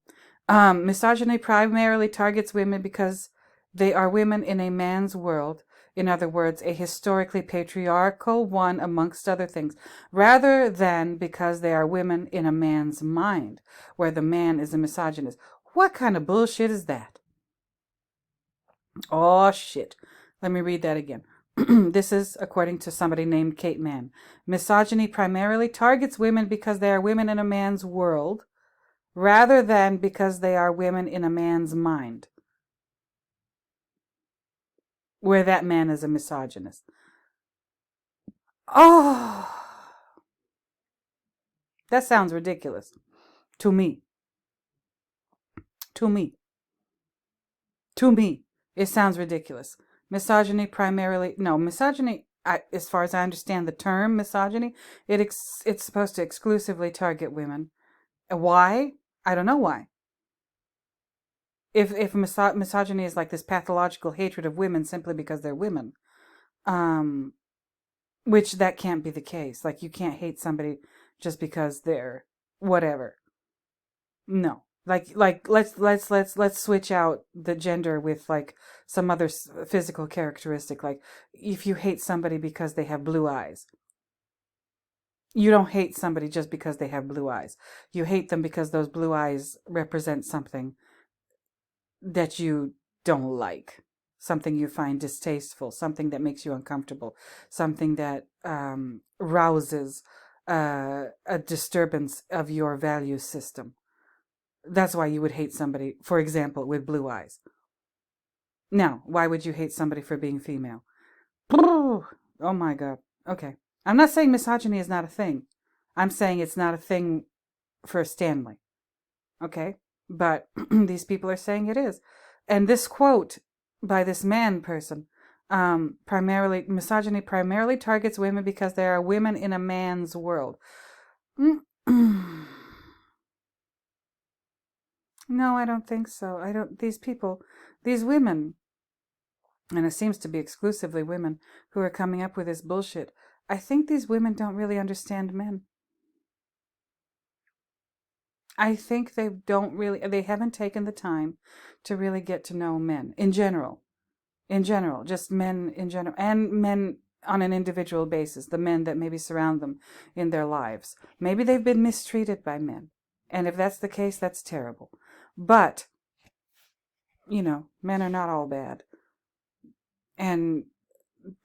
Misogyny primarily targets women because they are women in a man's world. In other words, a historically patriarchal one amongst other things, rather than because they are women in a man's mind, where the man is a misogynist. What kind of bullshit is that? Oh, shit. Let me read that again. This is according to somebody named Kate Mann. Misogyny primarily targets women because they are women in a man's world, rather than because they are women in a man's mind, where that man is a misogynist. Oh, that sounds ridiculous to me. To me. To me, it sounds ridiculous. Misogyny primarily, no, misogyny, as far as I understand the term misogyny, it's supposed to exclusively target women. Why? I don't know why. If misogyny is like this pathological hatred of women simply because they're women, which that can't be the case. Like, you can't hate somebody just because they're whatever. No. Like let's switch out the gender with like some other physical characteristic. Like, if you hate somebody because they have blue eyes, you don't hate somebody just because they have blue eyes. You hate them because those blue eyes represent something that you don't like, something you find distasteful, something that makes you uncomfortable, something that rouses a disturbance of your value system. That's why you would hate somebody, for example, with blue eyes. Now, why would you hate somebody for being female? Oh my God. Okay. I'm not saying misogyny is not a thing. I'm saying it's not a thing for Stanley. Okay? But these people are saying it is. And this quote by this man person, misogyny primarily targets women because they are women in a man's world. No, I don't think so. These women, and it seems to be exclusively women who are coming up with this bullshit. I think these women don't really understand men. I think they haven't taken the time to really get to know men in general, just men in general, and men on an individual basis, the men that maybe surround them in their lives. Maybe they've been mistreated by men. And if that's the case, that's terrible. But, men are not all bad. And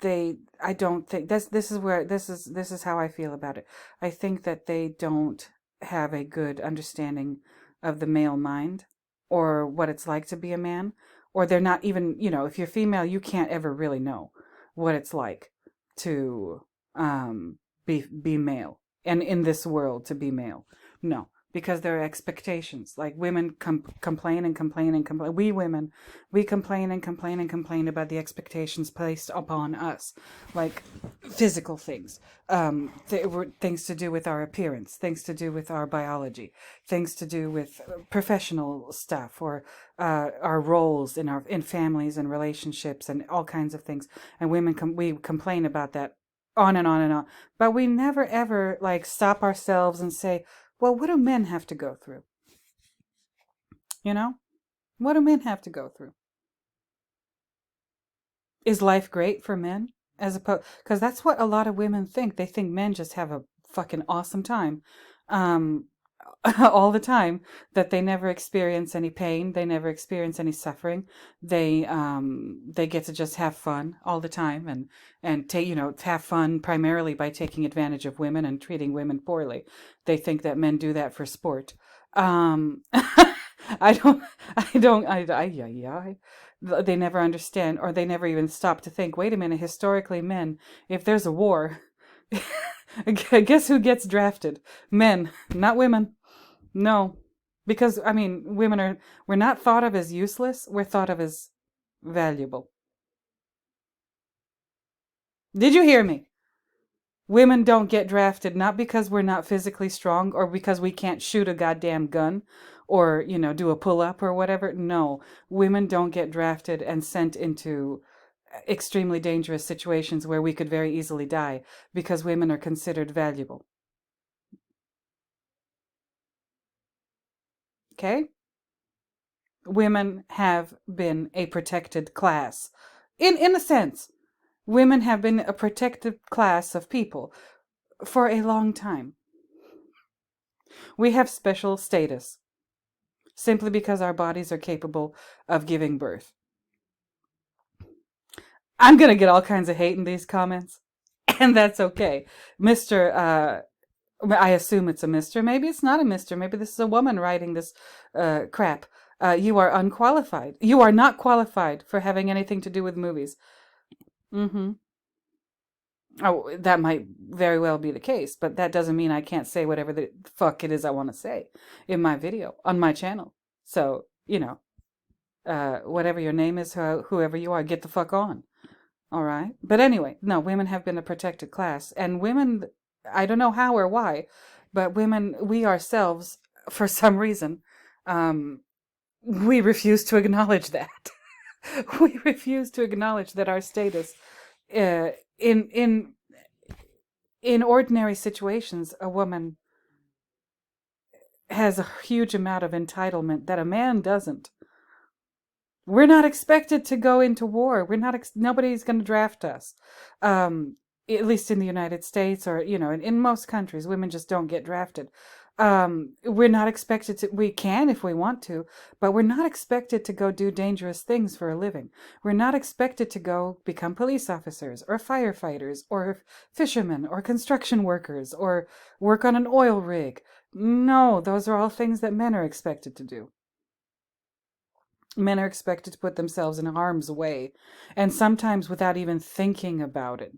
I don't think this is how I feel about it. I think that they don't have a good understanding of the male mind or what it's like to be a man, or they're not even, if you're female, you can't ever really know what it's like to be male, and in this world to be male. No, because there are expectations. Like, women complain and complain and complain. We women, we complain and complain and complain about the expectations placed upon us, like physical things, things to do with our appearance, things to do with our biology, things to do with professional stuff, or our roles in families and relationships and all kinds of things. And women we complain about that on and on and on, but we never ever like stop ourselves and say, well, what do men have to go through? What do men have to go through? Is life great for men? Because that's what a lot of women think. They think men just have a fucking awesome time, all the time. That they never experience any pain. They never experience any suffering. They get to just have fun all the time, and have fun primarily by taking advantage of women and treating women poorly. They think that men do that for sport. They never understand, or they never even stop to think, wait a minute, historically men, if there's a war, Guess who gets drafted? Men, not women. No. Because, I mean, we're not thought of as useless, we're thought of as valuable. Did you hear me? Women don't get drafted not because we're not physically strong or because we can't shoot a goddamn gun or, do a pull up or whatever. No, women don't get drafted and sent into extremely dangerous situations where we could very easily die because women are considered valuable. Okay? Women have been a protected class. In a sense, women have been a protected class of people for a long time. We have special status simply because our bodies are capable of giving birth. I'm going to get all kinds of hate in these comments, and that's okay. I assume it's a Mr. Maybe it's not a Mr. Maybe this is a woman writing this crap. You are unqualified. You are not qualified for having anything to do with movies. Mm-hmm. Oh, that might very well be the case, but that doesn't mean I can't say whatever the fuck it is I want to say in my video on my channel. So, whatever your name is, whoever you are, get the fuck on. All right. But anyway, no, women have been a protected class. And women, I don't know how or why, but women, we ourselves, for some reason, we refuse to acknowledge that. We refuse to acknowledge that our status in ordinary situations, a woman has a huge amount of entitlement that a man doesn't. We're not expected to go into war. Nobody's going to draft us. At least in the United States or, in most countries, women just don't get drafted. We're not expected to, we can if we want to, but we're not expected to go do dangerous things for a living. We're not expected to go become police officers or firefighters or fishermen or construction workers or work on an oil rig. No, those are all things that men are expected to do. Men are expected to put themselves in harm's way, and sometimes without even thinking about it.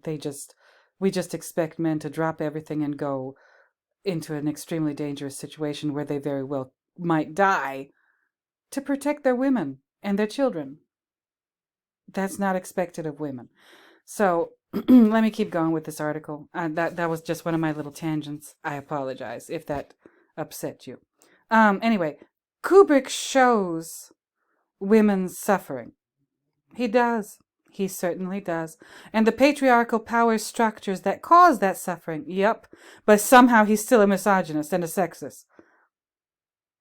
We just expect men to drop everything and go into an extremely dangerous situation where they very well might die to protect their women and their children. That's not expected of women. So let me keep going with this article. That was just one of my little tangents. I apologize if that upset you. Anyway, Kubrick shows women's suffering. He does. He certainly does. And the patriarchal power structures that cause that suffering. Yep. But somehow he's still a misogynist and a sexist.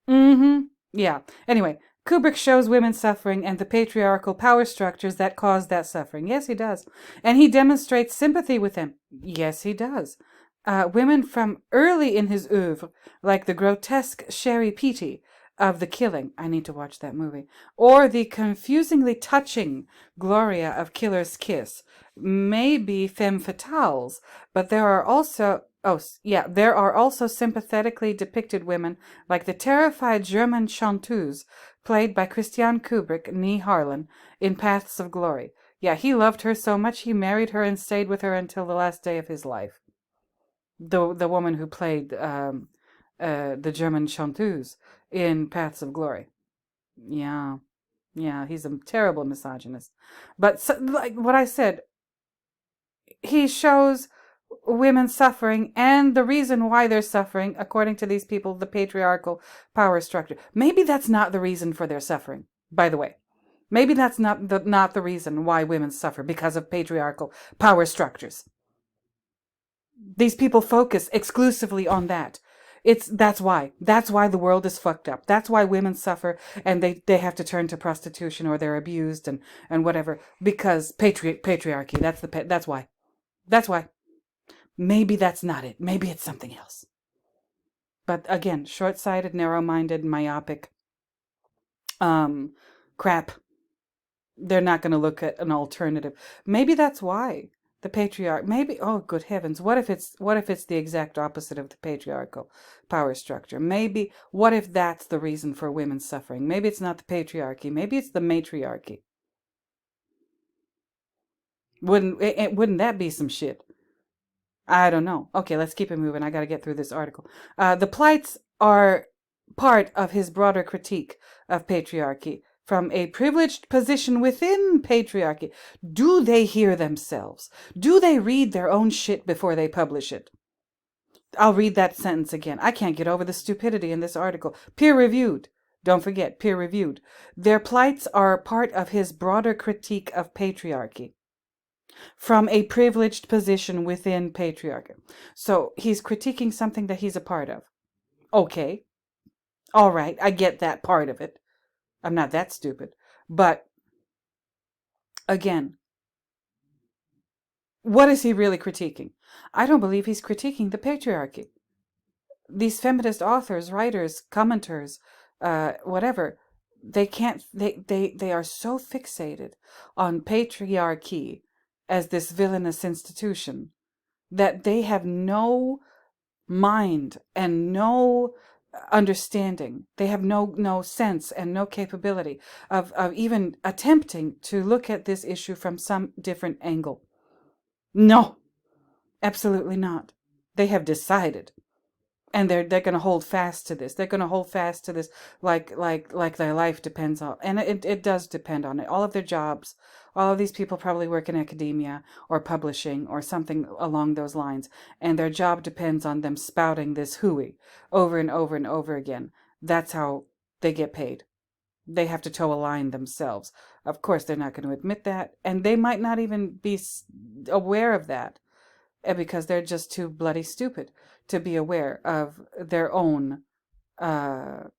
Mm-hmm. Yeah. Anyway, Kubrick shows women suffering and the patriarchal power structures that cause that suffering. Yes, he does. And he demonstrates sympathy with them. Yes, he does. Women from early in his oeuvre, like the grotesque Sherry Petey of The Killing, I need to watch that movie, or the confusingly touching Gloria of Killer's Kiss, may be femme fatales, but there are also sympathetically depicted women like the terrified German chanteuse played by Christiane Kubrick, née Harlan, in Paths of Glory. Yeah, he loved her so much he married her and stayed with her until the last day of his life. The woman who played the German chanteuse in Paths of Glory. Yeah, he's a terrible misogynist. But like what I said, he shows women suffering and the reason why they're suffering, according to these people, the patriarchal power structure. Maybe that's not the reason for their suffering, by the way. Maybe that's not the reason why women suffer, because of patriarchal power structures. These people focus exclusively on that. That's why the world is fucked up. That's why women suffer and they have to turn to prostitution or they're abused and whatever, because patriarchy. That's why. Maybe that's not it. Maybe it's something else. But again, short-sighted, narrow-minded, myopic crap. They're not going to look at an alternative. Maybe that's why. The patriarch, maybe, oh good heavens, what if it's the exact opposite of the patriarchal power structure? Maybe, what if that's the reason for women's suffering? Maybe it's not the patriarchy, maybe it's the matriarchy. Wouldn't that be some shit? I don't know. Okay, let's keep it moving. I got to get through this article. The plights are part of his broader critique of patriarchy from a privileged position within patriarchy. Do they hear themselves? Do they read their own shit before they publish it? I'll read that sentence again. I can't get over the stupidity in this article. Peer reviewed. Don't forget, peer reviewed. Their plights are part of his broader critique of patriarchy from a privileged position within patriarchy. So he's critiquing something that he's a part of. Okay. All right. I get that part of it. I'm not that stupid. But again, what is he really critiquing? I don't believe he's critiquing the patriarchy. These feminist authors, writers, commenters, whatever, they are so fixated on patriarchy as this villainous institution that they have no mind and no understanding. They have no sense and no capability of even attempting to look at this issue from some different angle. No, absolutely not. They have decided, and they're going to hold fast to this. They're going to hold fast to this like their life depends on, and it does depend on it. All of their jobs, all of these people probably work in academia or publishing or something along those lines, and their job depends on them spouting this hooey over and over and over again. That's how they get paid. They have to toe a line themselves. Of course, they're not going to admit that, and they might not even be aware of that because they're just too bloody stupid to be aware of their own their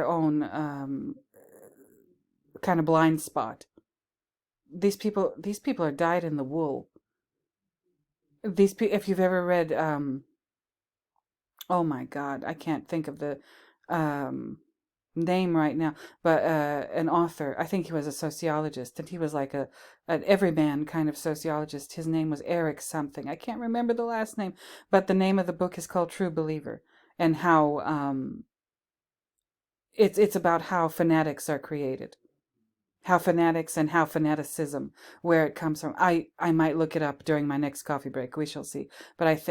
own kind of blind spot. These people are dyed in the wool. If you've ever read oh my God, I can't think of the name right now, but an author, I think he was a sociologist, and he was like an everyman kind of sociologist. His name was Eric something. I can't remember the last name, but the name of the book is called True Believer, and how it's about how fanatics are created, how fanatics and how fanaticism, where it comes from. I might look it up during my next coffee break. We shall see. But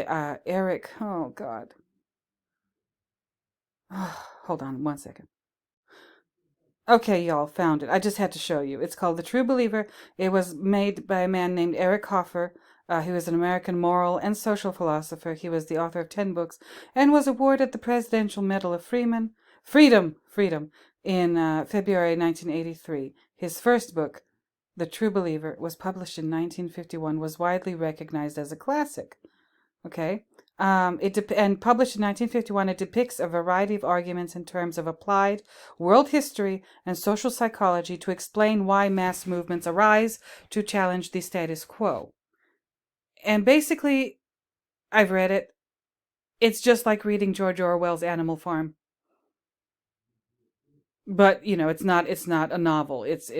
Eric, oh God. Hold on one second. Okay, y'all, found it. I just had to show you. It's called The True Believer. It was made by a man named Eric Hoffer. He was an American moral and social philosopher. He was the author of 10 books and was awarded the Presidential Medal of Freedom in February 1983. His first book, The True Believer, was published in 1951, was widely recognized as a classic. Okay? And published in 1951, it depicts a variety of arguments in terms of applied world history and social psychology to explain why mass movements arise to challenge the status quo. And basically, I've read it. It's just like reading George Orwell's Animal Farm. But, it's not a novel. It's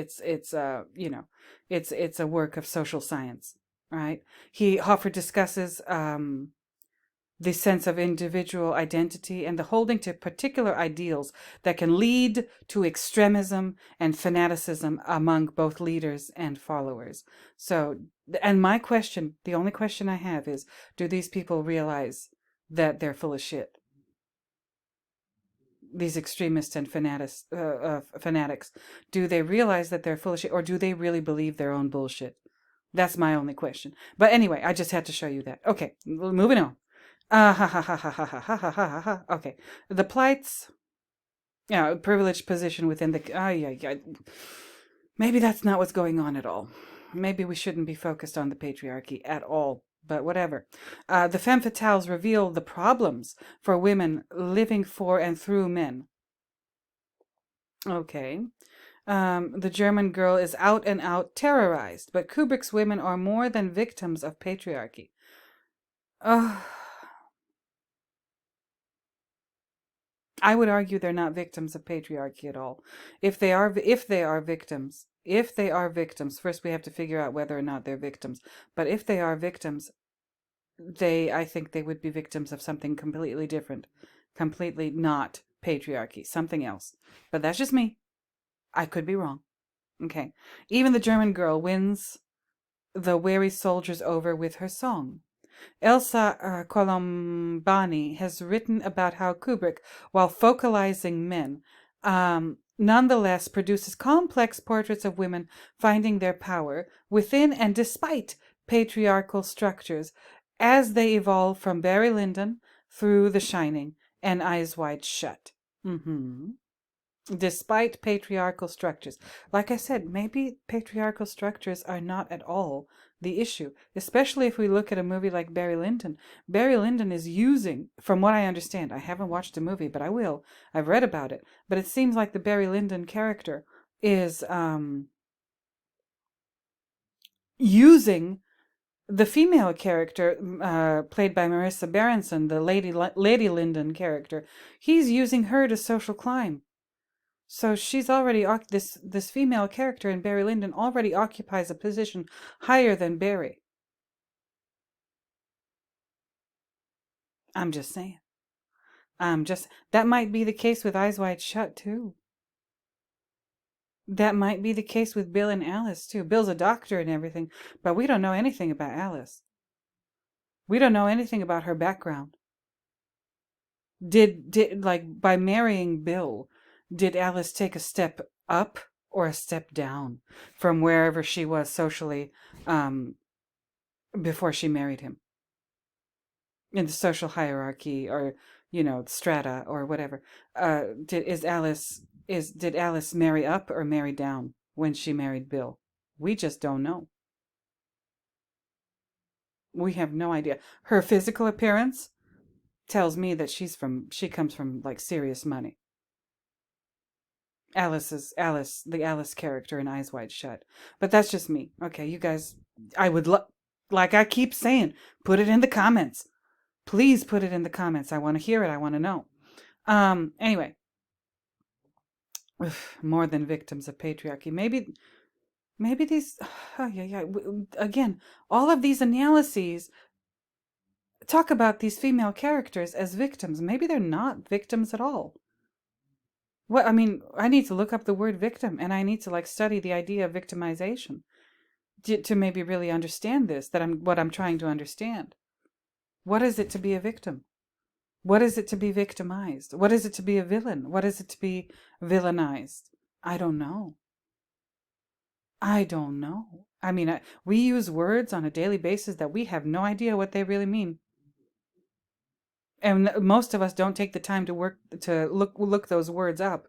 a work of social science, right? Hoffer discusses the sense of individual identity and the holding to particular ideals that can lead to extremism and fanaticism among both leaders and followers. So, and my question, the only question I have is, do these people realize that they're full of shit? These extremists and fanatics, do they realize that they're full of shit, or do they really believe their own bullshit? That's my only question. But anyway, I just had to show you that. Okay, moving on. Okay. The plights, privileged position within the. Maybe that's not what's going on at all. Maybe we shouldn't be focused on the patriarchy at all. But whatever. The femme fatales reveal the problems for women living for and through men. Okay. The German girl is out and out terrorized, but Kubrick's women are more than victims of patriarchy. I would argue they're not victims of patriarchy at all. If they are victims, first we have to figure out whether or not they're victims. But if they are victims, I think they would be victims of something completely different, completely not patriarchy, something else. But that's just me. I could be wrong. Okay. Even the German girl wins the weary soldiers over with her song. Elsa Colombani has written about how Kubrick, while focalizing men, nonetheless produces complex portraits of women finding their power within and despite patriarchal structures as they evolve from Barry Lyndon through The Shining and Eyes Wide Shut. Despite patriarchal structures. Like I said, maybe patriarchal structures are not at all the issue, especially if we look at a movie like Barry Lyndon. Barry Lyndon is using, from what I understand, I haven't watched the movie, but I will. I've read about it. But it seems like the Barry Lyndon character is using the female character played by Marissa Berenson, the Lady Lyndon character. He's using her to social climb. So she's already this female character in Barry Lyndon already occupies a position higher than Barry. I'm just saying. That might be the case with Eyes Wide Shut too. That might be the case with Bill and Alice too. Bill's a doctor and everything, but we don't know anything about Alice. We don't know anything about her background. Did like by marrying Bill, did Alice take a step up or a step down from wherever she was socially before she married him? In the social hierarchy, or strata, or whatever. Did Alice marry up or marry down when she married Bill? We just don't know. We have no idea. Her physical appearance tells me that she comes from like serious money. The Alice character in Eyes Wide Shut. But that's just me. Okay, you guys, I would like I keep saying, put it in the comments. Please put it in the comments. I want to hear it. I want to know. Anyway, more than victims of patriarchy. Maybe these. Oh, yeah. Again, all of these analyses talk about these female characters as victims. Maybe they're not victims at all. Well, I mean, I need to look up the word victim, and I need to like study the idea of victimization to maybe really understand this. What I'm trying to understand. What is it to be a victim? What is it to be victimized? What is it to be a villain? What is it to be villainized? I don't know. I don't know. I mean, we use words on a daily basis that we have no idea what they really mean. And most of us don't take the time to look those words up.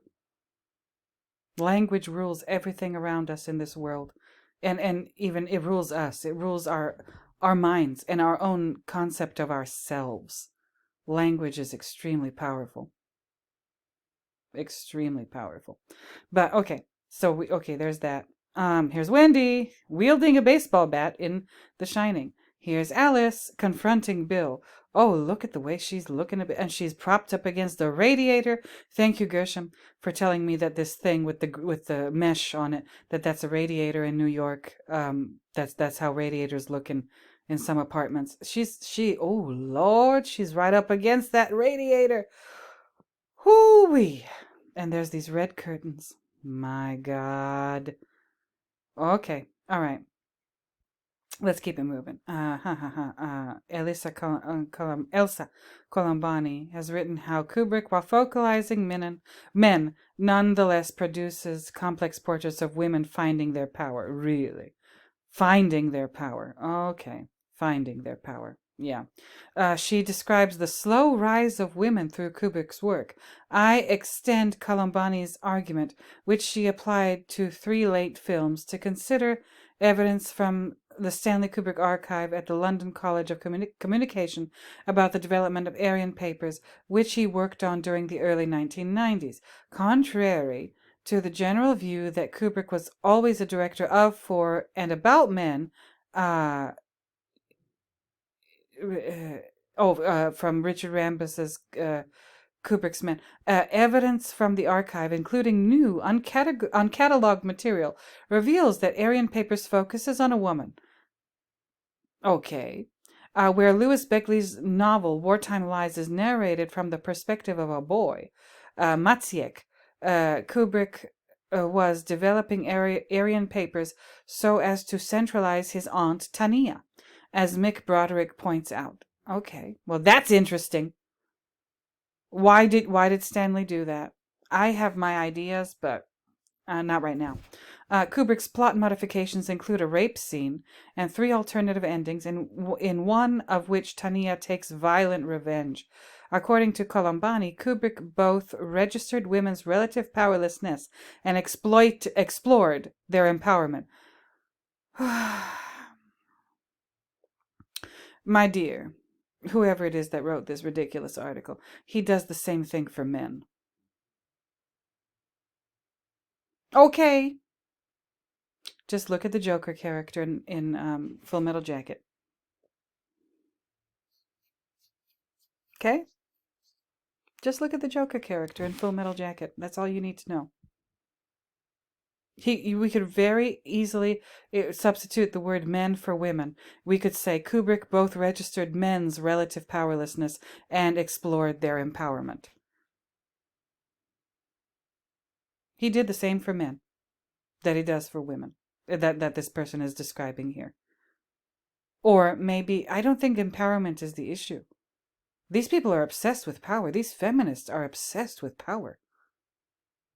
Language rules everything around us in this world. And even it rules us. It rules our minds and our own concept of ourselves. Language is extremely powerful. Extremely powerful. But okay, so there's that. Here's Wendy wielding a baseball bat in The Shining. Here's Alice confronting Bill. Oh, look at the way she's looking and she's propped up against the radiator. Thank you, Gershom, for telling me that this thing with the mesh on it, that's a radiator in New York. That's how radiators look in some apartments. Oh Lord, she's right up against that radiator. Hoo-wee. And there's these red curtains. My God. Okay. All right. Let's keep it moving. Elsa Colombani has written how Kubrick, while focalizing men nonetheless produces complex portraits of women finding their power. Really? Finding their power. Okay. Finding their power. Yeah. She describes the slow rise of women through Kubrick's work. I extend Colombani's argument, which she applied to 3 late films, to consider evidence from the Stanley Kubrick archive at the London College of Communication about the development of Aryan papers, which he worked on during the early 1990s. Contrary to the general view that Kubrick was always a director of, for, and about men, from Richard Rambus's Kubrick's Men. Evidence from the archive, including new, uncatalogued material, reveals that Aryan Papers focuses on a woman. Okay. Where Louis Beckley's novel Wartime Lies is narrated from the perspective of a boy, Maciek, Kubrick was developing Aryan papers so as to centralize his aunt Tania, as Mick Broderick points out. Okay, well that's interesting. Why did Stanley do that? I have my ideas, but not right now. Kubrick's plot modifications include a rape scene and 3 alternative endings, in one of which Tania takes violent revenge. According to Colombani, Kubrick both registered women's relative powerlessness and explored their empowerment. My dear, whoever it is that wrote this ridiculous article, he does the same thing for men. Okay. Just look at the Joker character in Full Metal Jacket. Okay? Just look at the Joker character in Full Metal Jacket. That's all you need to know. We could very easily substitute the word men for women. We could say Kubrick both registered men's relative powerlessness and explored their empowerment. He did the same for men that he does for women, that this person is describing here. Or maybe, I don't think empowerment is the issue. These people are obsessed with power. These feminists are obsessed with power.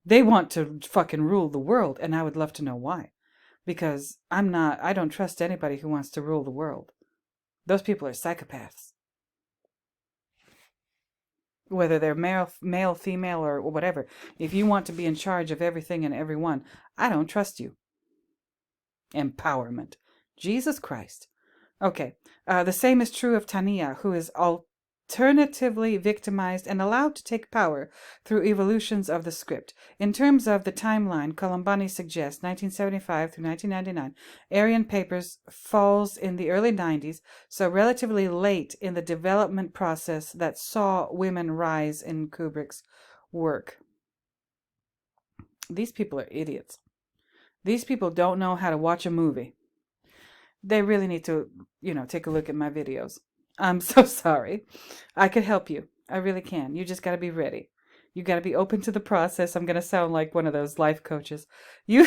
They want to fucking rule the world, and I would love to know why. Because I don't trust anybody who wants to rule the world. Those people are psychopaths. Whether they're male, female, or whatever. If you want to be in charge of everything and everyone, I don't trust you. Empowerment. Jesus Christ. Okay. The same is true of Tania, who is alternatively victimized and allowed to take power through evolutions of the script. In terms of the timeline, Colombani suggests 1975 through 1999. Aryan Papers falls in the early 90s, so relatively late in the development process that saw women rise in Kubrick's work. These people are idiots. These people don't know how to watch a movie. They really need to, take a look at my videos. I'm so sorry. I could help you. I really can. You just got to be ready. You got to be open to the process. I'm going to sound like one of those life coaches. You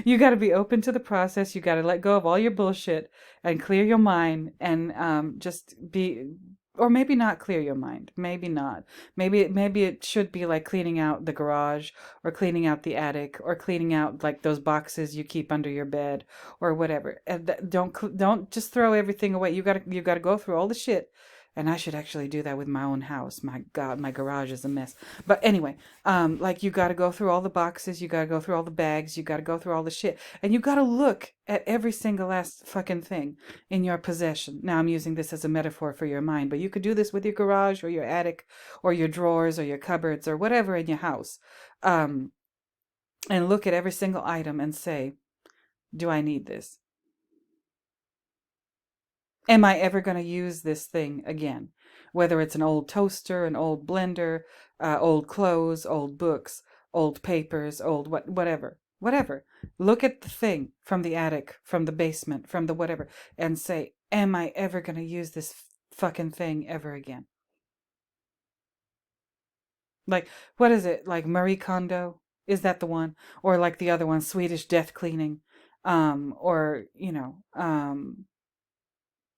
got to be open to the process. You got to let go of all your bullshit and clear your mind and just be, or maybe not clear your mind. Maybe not. Maybe it should be like cleaning out the garage or cleaning out the attic or cleaning out like those boxes you keep under your bed or whatever. And don't just throw everything away. You got to go through all the shit. And I should actually do that with my own house. My God, my garage is a mess. But anyway, like you got to go through all the boxes. You got to go through all the bags. You got to go through all the shit. And you got to look at every single last fucking thing in your possession. Now I'm using this as a metaphor for your mind, but you could do this with your garage or your attic or your drawers or your cupboards or whatever in your house. And look at every single item and say, do I need this? Am I ever going to use this thing again? Whether it's an old toaster, an old blender, old clothes, old books, old papers, old whatever. Look at the thing from the attic, from the basement, from the whatever, and say, am I ever going to use this fucking thing ever again? Like, what is it? Like Marie Kondo? Is that the one? Or like the other one, Swedish death cleaning? Or,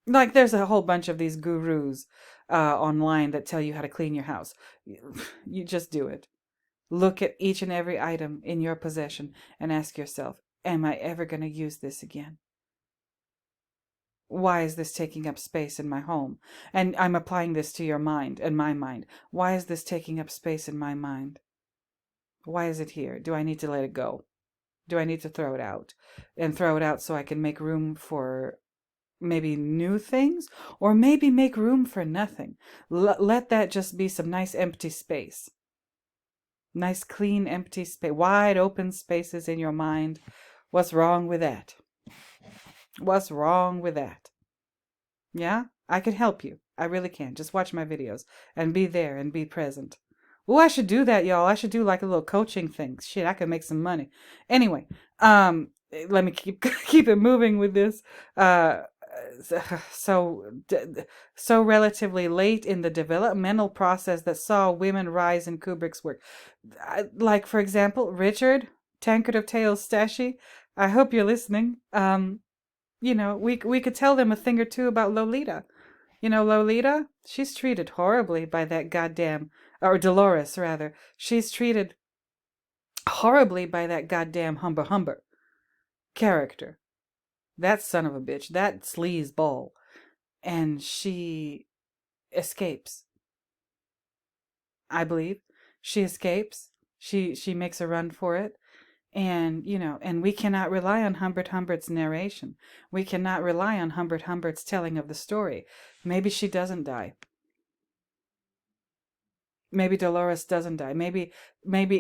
like there's a whole bunch of these gurus online that tell you how to clean your house. You just do it. Look at each and every item in your possession and ask yourself, am I ever going to use this again? Why is this taking up space in my home? And I'm applying this to your mind and my mind. Why is this taking up space in my mind? Why is it here? Do I need to let it go? Do I need to throw it out? And throw it out so I can make room for maybe new things, or maybe make room for nothing. Let that just be some nice empty space. Nice clean empty space, wide open spaces in your mind. What's wrong with that? What's wrong with that? Yeah, I can help you. I really can. Just watch my videos and be there and be present. Oh, I should do that, y'all. I should do like a little coaching thing. Shit, I could make some money. Anyway, let me keep it moving with this. So relatively late in the developmental process that saw women rise in Kubrick's work. Like, for example, Richard Tankard of Tales Stashy, I hope you're listening. We could tell them a thing or two about Lolita. Lolita, she's treated horribly by that goddamn, or Dolores rather. She's treated horribly by that goddamn Humber Humber character. That son of a bitch, that sleaze ball. And she escapes. I believe she escapes. She makes a run for it. And, and we cannot rely on Humbert Humbert's narration. We cannot rely on Humbert Humbert's telling of the story. Maybe she doesn't die. Maybe Dolores doesn't die. Maybe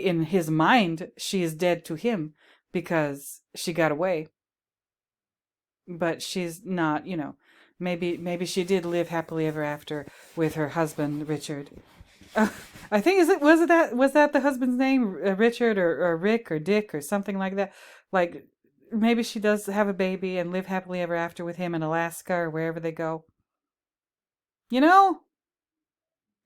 in his mind, she is dead to him because she got away. But she's not, maybe she did live happily ever after with her husband, Richard. I think was that the husband's name, Richard or Rick or Dick or something like that? Like maybe she does have a baby and live happily ever after with him in Alaska or wherever they go.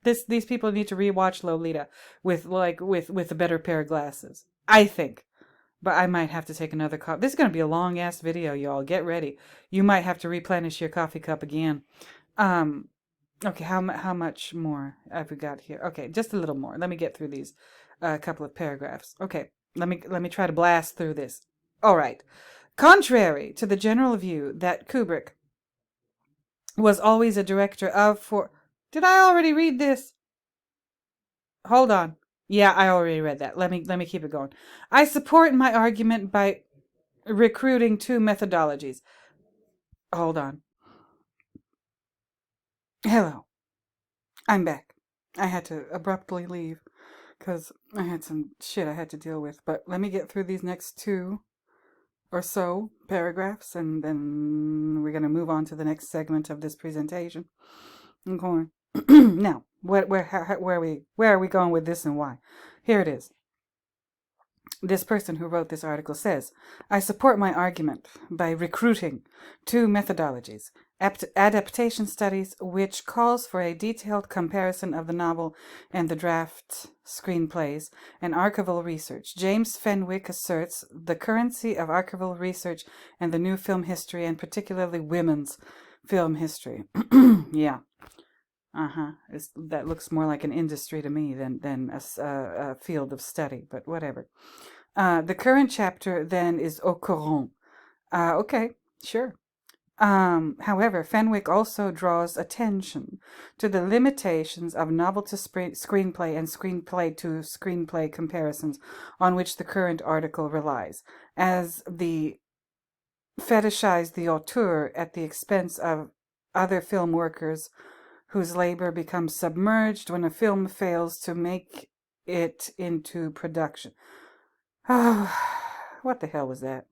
These people need to rewatch Lolita with a better pair of glasses, I think. But I might have to take another cup. This is going to be a long ass video, y'all. Get ready. You might have to replenish your coffee cup again. Okay, how much more have we got here? Okay, just a little more. Let me get through these couple of paragraphs. Okay, let me try to blast through this. All right. Contrary to the general view that Kubrick was always a director of Did I already read this? Hold on. Yeah, I already read that. Let me keep it going. I support my argument by recruiting two methodologies. Hold on. Hello. I'm back. I had to abruptly leave because I had some shit I had to deal with. But let me get through these next two or so paragraphs, and then we're going to move on to the next segment of this presentation. Okay. Now, where are we going with this and why? Here it is. This person who wrote this article says, I support my argument by recruiting two methodologies. Adaptation studies, which calls for a detailed comparison of the novel and the draft screenplays, and archival research. James Fenwick asserts the currency of archival research and the new film history, and particularly women's film history. Yeah. That looks more like an industry to me than a field of study, but whatever. The current chapter then is au courant. Okay, sure. However, Fenwick also draws attention to the limitations of novel to screenplay and screenplay to screenplay comparisons on which the current article relies, as the fetishize the auteur at the expense of other film workers whose labor becomes submerged when a film fails to make it into production. Oh, what the hell was that?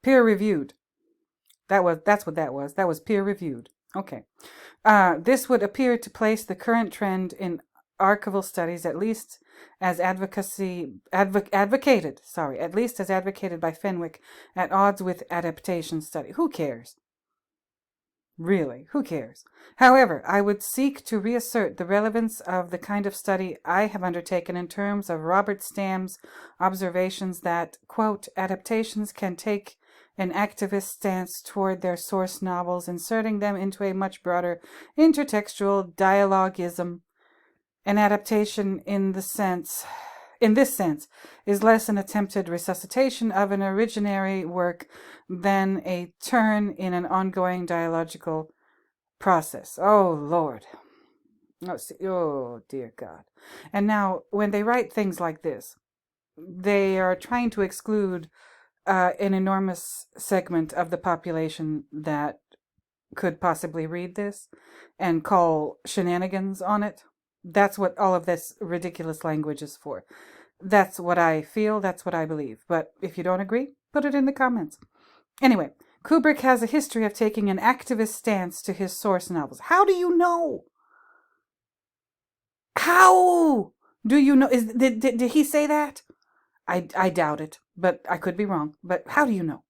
Peer-reviewed. That's what that was. That was peer-reviewed. Okay. This would appear to place the current trend in archival studies, at least as advocated by Fenwick, at odds with adaptation study. Who cares? Really, who cares? However, I would seek to reassert the relevance of the kind of study I have undertaken in terms of Robert Stamm's observations that, quote, adaptations can take an activist stance toward their source novels, inserting them into a much broader intertextual dialogism. An adaptation in this sense, is less an attempted resuscitation of an originary work than a turn in an ongoing dialogical process. Oh, Lord. Oh, dear God. And now, when they write things like this, they are trying to exclude an enormous segment of the population that could possibly read this and call shenanigans on it. That's what all of this ridiculous language is for. That's what I feel, that's what I believe. But if you don't agree, put it in the comments. Anyway, Kubrick has a history of taking an activist stance to his source novels. How do you know? How do you know? Did he say that? I doubt it, but I could be wrong. But how do you know?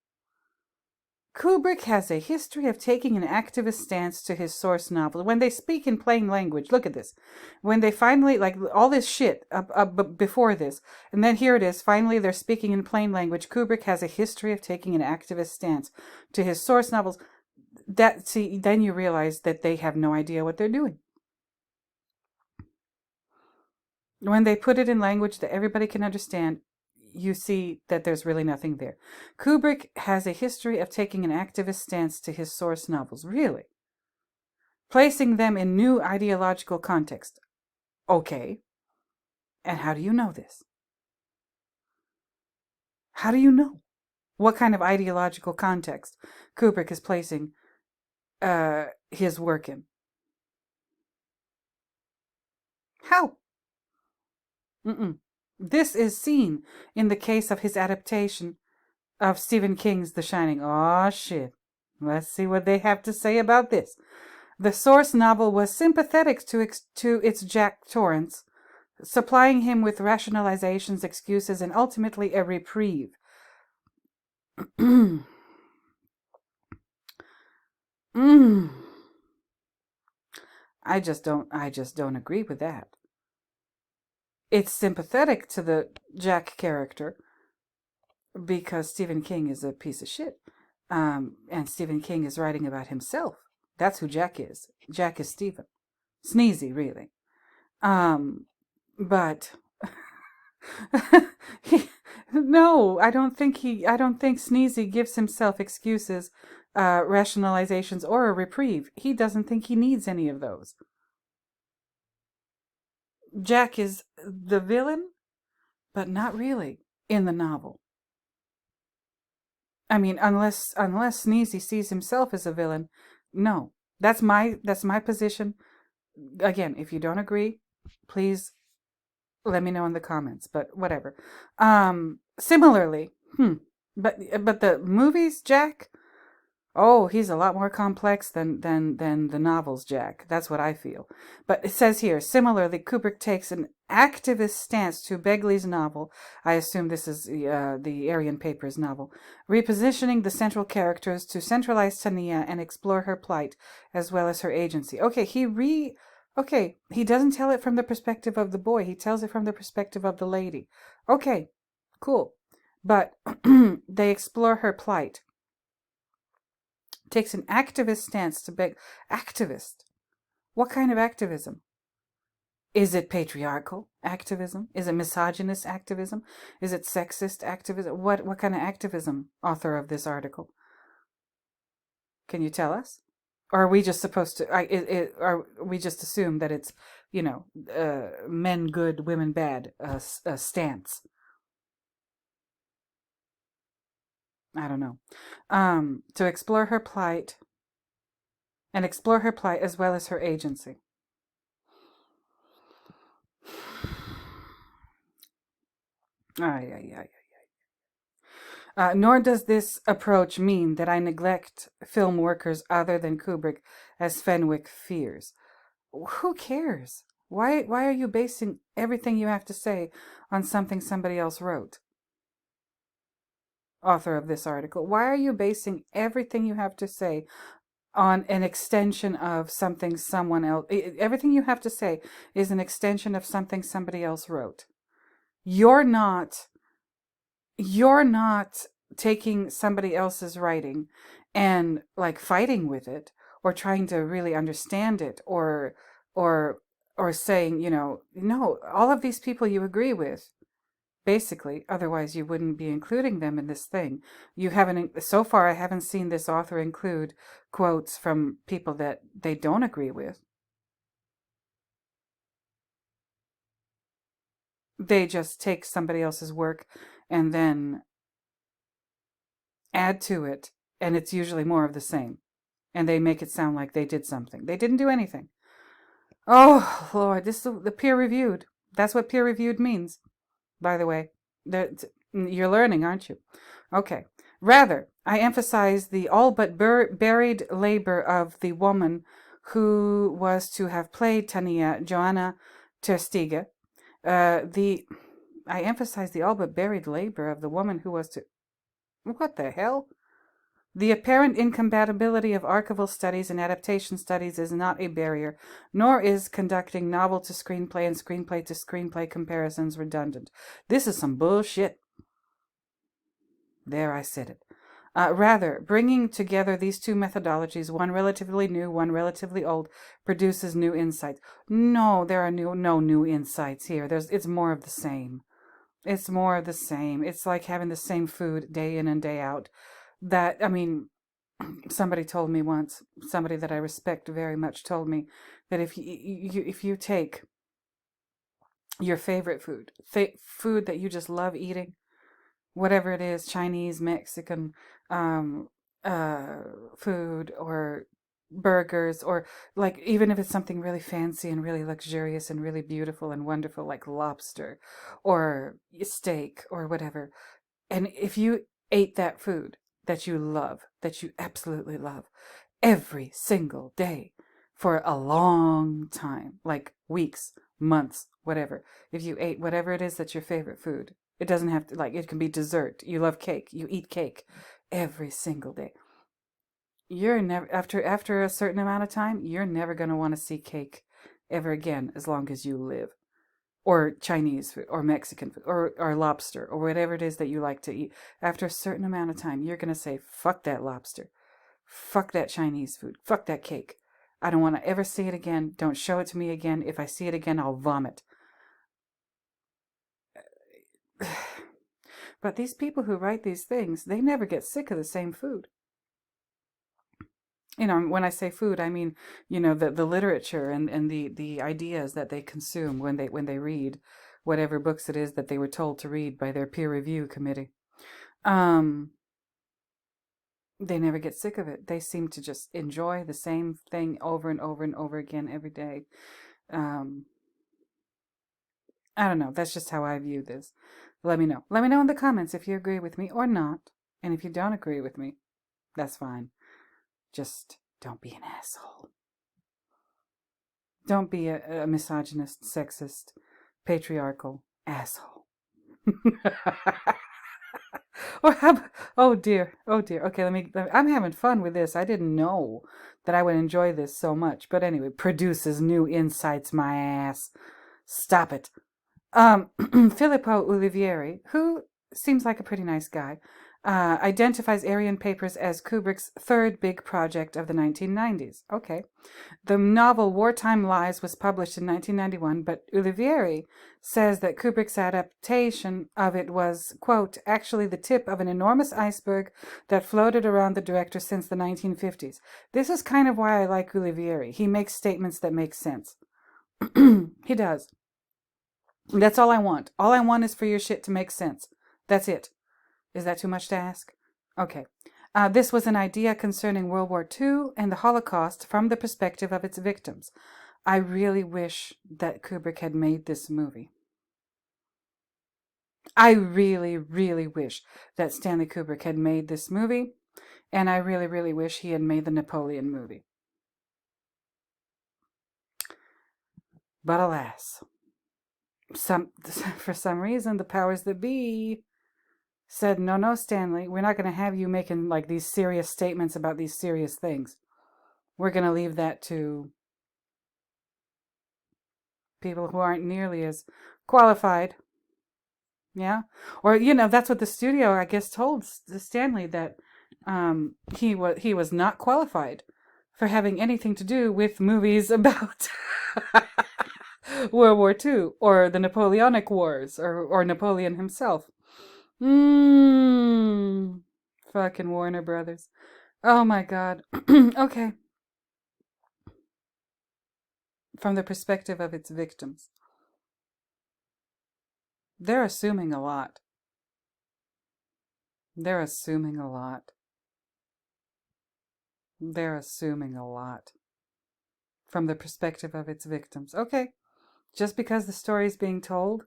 Kubrick has a history of taking an activist stance to his source novels. When they speak in plain language, look at this. When they finally, like all this shit before this, and then here it is, finally they're speaking in plain language. Kubrick has a history of taking an activist stance to his source novels. Then you realize that they have no idea what they're doing. When they put it in language that everybody can understand, you see that there's really nothing there. Kubrick has a history of taking an activist stance to his source novels. Really? Placing them in new ideological context. Okay. And how do you know this? How do you know what kind of ideological context Kubrick is placing his work in? How? This is seen in the case of his adaptation of Stephen King's The Shining. Oh, shit. Let's see what they have to say about this. The source novel was sympathetic to its Jack Torrance, supplying him with rationalizations, excuses, and ultimately a reprieve. I just don't agree with that. It's sympathetic to the Jack character because Stephen King is a piece of shit. And Stephen King is writing about himself. That's who Jack is. Jack is Stephen. Sneezy, really. But no, I don't think Sneezy gives himself excuses, rationalizations, or a reprieve. He doesn't think he needs any of those. Jack is the villain, but not really in the novel. I mean, unless Sneezy sees himself as a villain, no. That's my position. Again, if you don't agree, please let me know in the comments. But whatever. Similarly, but the movies, Jack. Oh, he's a lot more complex than the novels, Jack. That's what I feel. But it says here, similarly, Kubrick takes an activist stance to Begley's novel. I assume this is the Aryan Papers novel, repositioning the central characters to centralize Tania and explore her plight as well as her agency. Okay, he doesn't tell it from the perspective of the boy. He tells it from the perspective of the lady. Okay, cool. But they explore her plight. Takes an activist stance to beg. Activist? What kind of activism? Is it patriarchal activism? Is it misogynist activism? Is it sexist activism? What kind of activism, author of this article? Can you tell us? Or are we just supposed to? Are we just assume that it's, men good, women bad stance? I don't know. To explore her plight as well as her agency. Nor does this approach mean that I neglect film workers other than Kubrick, as Fenwick fears. Who cares? Why are you basing everything you have to say on something somebody else wrote? Author of this article. Why are you basing everything you have to say on an extension of something someone else? Everything you have to say is an extension of something somebody else wrote. You're not taking somebody else's writing and like fighting with it or trying to really understand it or saying, no, all of these people you agree with, basically, otherwise you wouldn't be including them in this thing. So far I haven't seen this author include quotes from people that they don't agree with. They just take somebody else's work and then add to it, and it's usually more of the same. And they make it sound like they did something. They didn't do anything. Oh, Lord, this is the peer-reviewed. That's what peer-reviewed means, by the way. You're learning, aren't you? Okay. Rather, I emphasize the all but buried labor of the woman who was to have played Tania, Joanna Terstege. I emphasize the all but buried labor of the woman who was to... What the hell? The apparent incompatibility of archival studies and adaptation studies is not a barrier, nor is conducting novel to screenplay and screenplay to screenplay comparisons redundant. This is some bullshit. There, I said it. Rather, bringing together these two methodologies, one relatively new, one relatively old, produces new insights. No, there are no new insights here. It's more of the same. It's more of the same. It's like having the same food day in and day out. Somebody told me once, somebody that I respect very much told me that if you take your favorite food, food that you just love eating, whatever it is, Chinese, Mexican, food, or burgers, or like even if it's something really fancy and really luxurious and really beautiful and wonderful, like lobster or steak or whatever, and if you ate that food that you love, that you absolutely love, every single day for a long time, like weeks, months, whatever, if you ate whatever it is that's your favorite food, it doesn't have to, like, it can be dessert. You love cake. You eat cake every single day. You're never, after a certain amount of time, you're never going to want to see cake ever again as long as you live. Or Chinese food, or Mexican food, or lobster, or whatever it is that you like to eat. After a certain amount of time, you're going to say, fuck that lobster. Fuck that Chinese food. Fuck that cake. I don't want to ever see it again. Don't show it to me again. If I see it again, I'll vomit. But these people who write these things, they never get sick of the same food. When I say food, I mean, the literature and the ideas that they consume when they read whatever books it is that they were told to read by their peer review committee. They never get sick of it. They seem to just enjoy the same thing over and over and over again every day. I don't know. That's just how I view this. Let me know. Let me know in the comments if you agree with me or not. And if you don't agree with me, that's fine. Just don't be an asshole. Don't be a misogynist, sexist, patriarchal asshole. Oh dear. Okay, I'm having fun with this. I didn't know that I would enjoy this so much. But anyway, produces new insights, my ass. Stop it. Filippo Ulivieri, who seems like a pretty nice guy, identifies Aryan Papers as Kubrick's third big project of the 1990s. Okay. The novel Wartime Lies was published in 1991, but Ulivieri says that Kubrick's adaptation of it was, quote, actually the tip of an enormous iceberg that floated around the director since the 1950s. This is kind of why I like Ulivieri. He makes statements that make sense. He does. That's all I want. All I want is for your shit to make sense. That's it. Is that too much to ask? Okay. This was an idea concerning World War II and the Holocaust from the perspective of its victims. I really wish that Kubrick had made this movie. I really, really wish that Stanley Kubrick had made this movie, and I really, really wish he had made the Napoleon movie. But alas, for some reason, the powers that be said, no, Stanley, we're not going to have you making like these serious statements about these serious things. We're going to leave that to people who aren't nearly as qualified. Yeah. Or, that's what the studio, I guess, told Stanley, that he was not qualified for having anything to do with movies about World War II or the Napoleonic Wars or Napoleon himself. Fucking Warner Brothers. Oh my God. Okay. From the perspective of its victims. They're assuming a lot. They're assuming a lot. They're assuming a lot. From the perspective of its victims. Okay. Just because the story is being told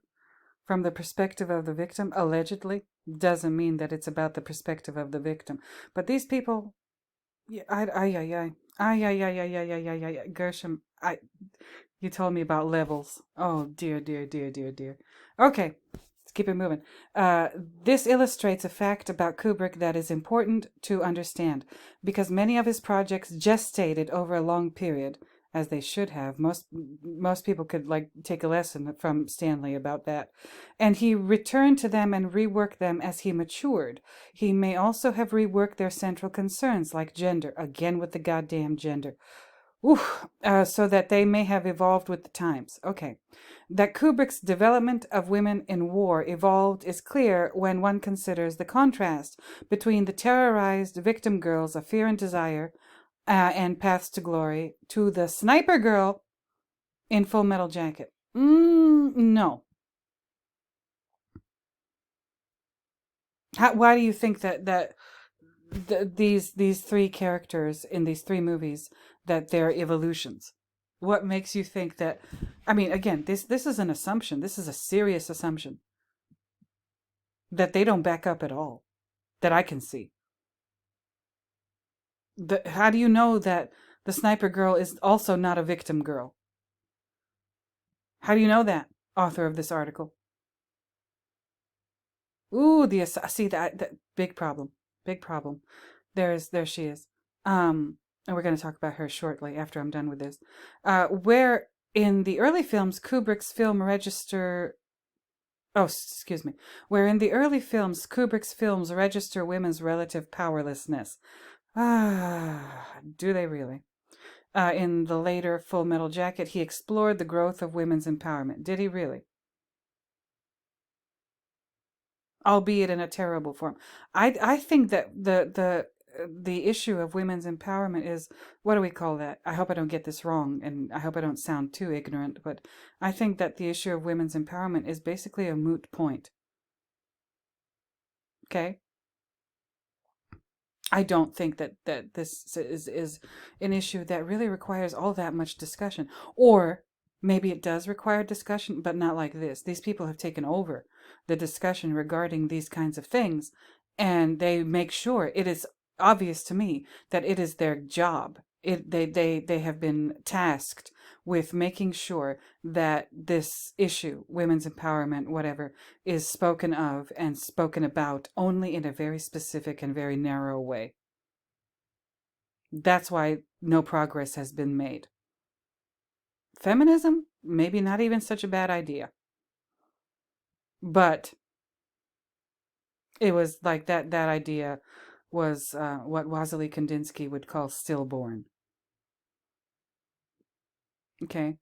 from the perspective of the victim, allegedly, doesn't mean that it's about the perspective of the victim. But these people, Gershom, you told me about levels. Oh, dear. Okay. keep it moving. This illustrates a fact about Kubrick that is important to understand, because many of his projects gestated over a long period, as they should have. Most people could take a lesson from Stanley about that. And he returned to them and reworked them as he matured. He may also have reworked their central concerns, like gender, again with the goddamn gender. So that they may have evolved with the times. Okay. That Kubrick's development of women in war evolved is clear when one considers the contrast between the terrorized victim girls of Fear and Desire and Paths to Glory to the sniper girl in Full Metal Jacket. No. Why do you think that these three characters in these three movies, that they're evolutions? What makes you think that? I mean, again, this is an assumption. This is a serious assumption that they don't back up at all, that I can see. How do you know that the sniper girl is also not a victim girl? How do you know that, author of this article? Ooh, see that big problem. Big problem. There she is. And we're going to talk about her shortly after I'm done with this. Where in the early films, Kubrick's film register. Oh, excuse me. Where in the early films, Kubrick's films register women's relative powerlessness. Do they really? In the later Full Metal Jacket, he explored the growth of women's empowerment. Did he really? Albeit in a terrible form. I think that the issue of women's empowerment is, what do we call that? I hope I don't get this wrong, and I hope I don't sound too ignorant, but I think that the issue of women's empowerment is basically a moot point. Okay? I don't think that this is an issue that really requires all that much discussion. Or maybe it does require discussion, but not like this. These people have taken over the discussion regarding these kinds of things, and they make sure, it is obvious to me that it is their job. They have been tasked with making sure that this issue, women's empowerment, whatever, is spoken of and spoken about only in a very specific and very narrow way. That's why no progress has been made. Feminism? Maybe not even such a bad idea. But it was like that idea was what Wassily Kandinsky would call stillborn. Okay.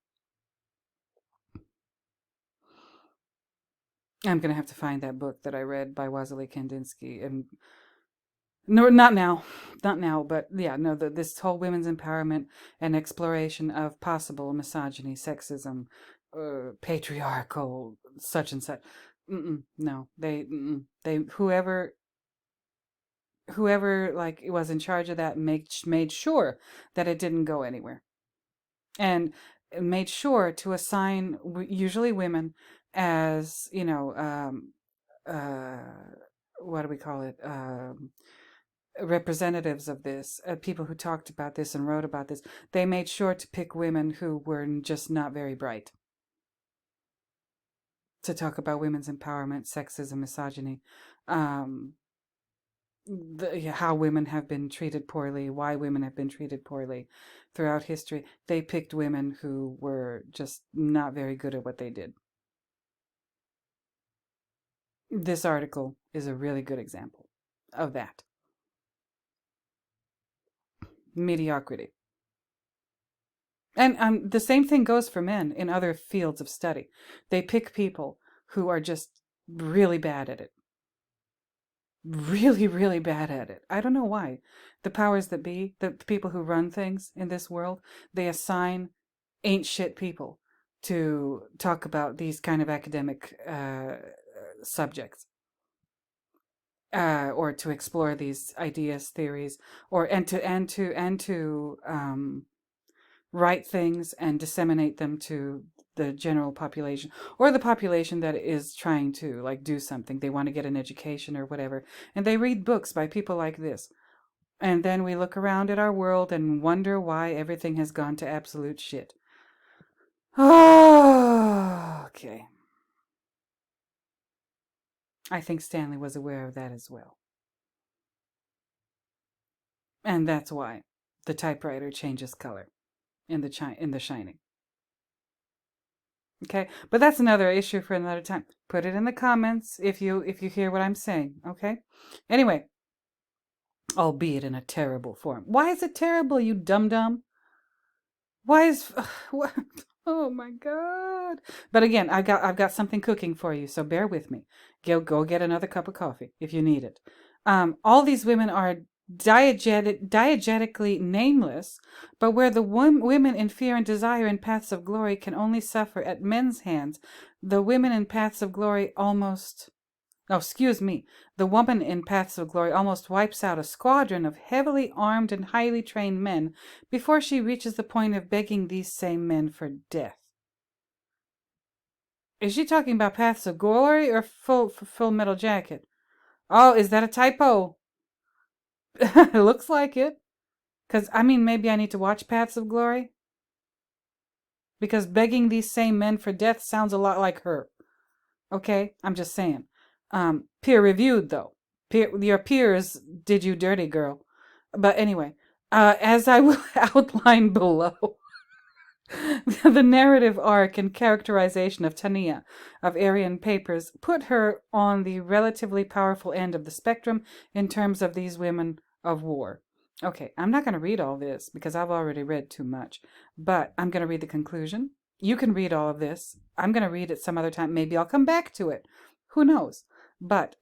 I'm going to have to find that book that I read by Wassily Kandinsky. And no, not now, but yeah, no, this whole women's empowerment and exploration of possible misogyny, sexism, patriarchal, such and such. No, they whoever like was in charge of that made sure that it didn't go anywhere, and made sure to assign usually women as, what do we call it, representatives of this, people who talked about this and wrote about this. They made sure to pick women who were just not very bright to talk about women's empowerment, sexism, misogyny, how women have been treated poorly, why women have been treated poorly throughout history. They picked women who were just not very good at what they did. This article is a really good example of that. Mediocrity. And the same thing goes for men in other fields of study. They pick people who are just really bad at it. Really, really bad at it. I don't know why. The powers that be, the people who run things in this world, they assign ain't shit people to talk about these kind of academic subjects, or to explore these ideas, theories, or and to write things and disseminate them to the general population, or the population that is trying to do something. They want to get an education or whatever, and they read books by people like this. And then we look around at our world and wonder why everything has gone to absolute shit. Oh, okay. I think Stanley was aware of that as well. And that's why the typewriter changes color in the Shining. Okay, but that's another issue for another time. Put it in the comments if you hear what I'm saying. Okay. Anyway, albeit in a terrible form. Why is it terrible, you dum dum? Why is what? Oh my god! But again, I've got something cooking for you, so bear with me. Go get another cup of coffee if you need it. All these women are diegetically nameless, but where the women in Fear and Desire and Paths of Glory can only suffer at men's hands, the women in Paths of Glory almost... Oh, excuse me. The woman in Paths of Glory almost wipes out a squadron of heavily armed and highly trained men before she reaches the point of begging these same men for death. Is she talking about Paths of Glory or Full Metal Jacket? Oh, is that a typo? It looks like it. Because, I mean, maybe I need to watch Paths of Glory? Because begging these same men for death sounds a lot like her. Okay? I'm just saying. Peer-reviewed, though. Your peers did you dirty, girl. But anyway, as I will outline below, the narrative arc and characterization of Tania of Aryan papers put her on the relatively powerful end of the spectrum in terms of these women of war. Okay, I'm not going to read all this because I've already read too much, but I'm going to read the conclusion. You can read all of this. I'm going to read it some other time. Maybe I'll come back to it. Who knows? But,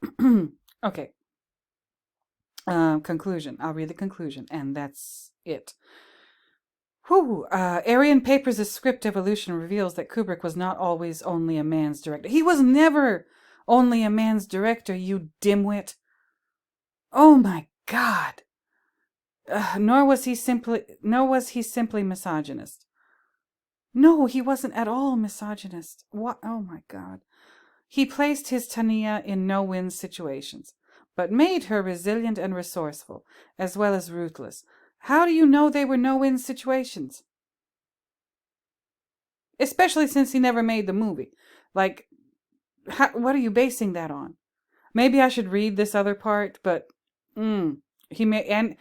okay. Conclusion. I'll read the conclusion, and that's it. Aryan Papers' script evolution reveals that Kubrick was not always only a man's director. He was never only a man's director, you dimwit. Oh my God. Nor was he simply misogynist. No, he wasn't at all misogynist. What? Oh my God. He placed his Tania in no-win situations, but made her resilient and resourceful, as well as ruthless. How do you know they were no-win situations? Especially since he never made the movie. Like, what are you basing that on? Maybe I should read this other part, but he made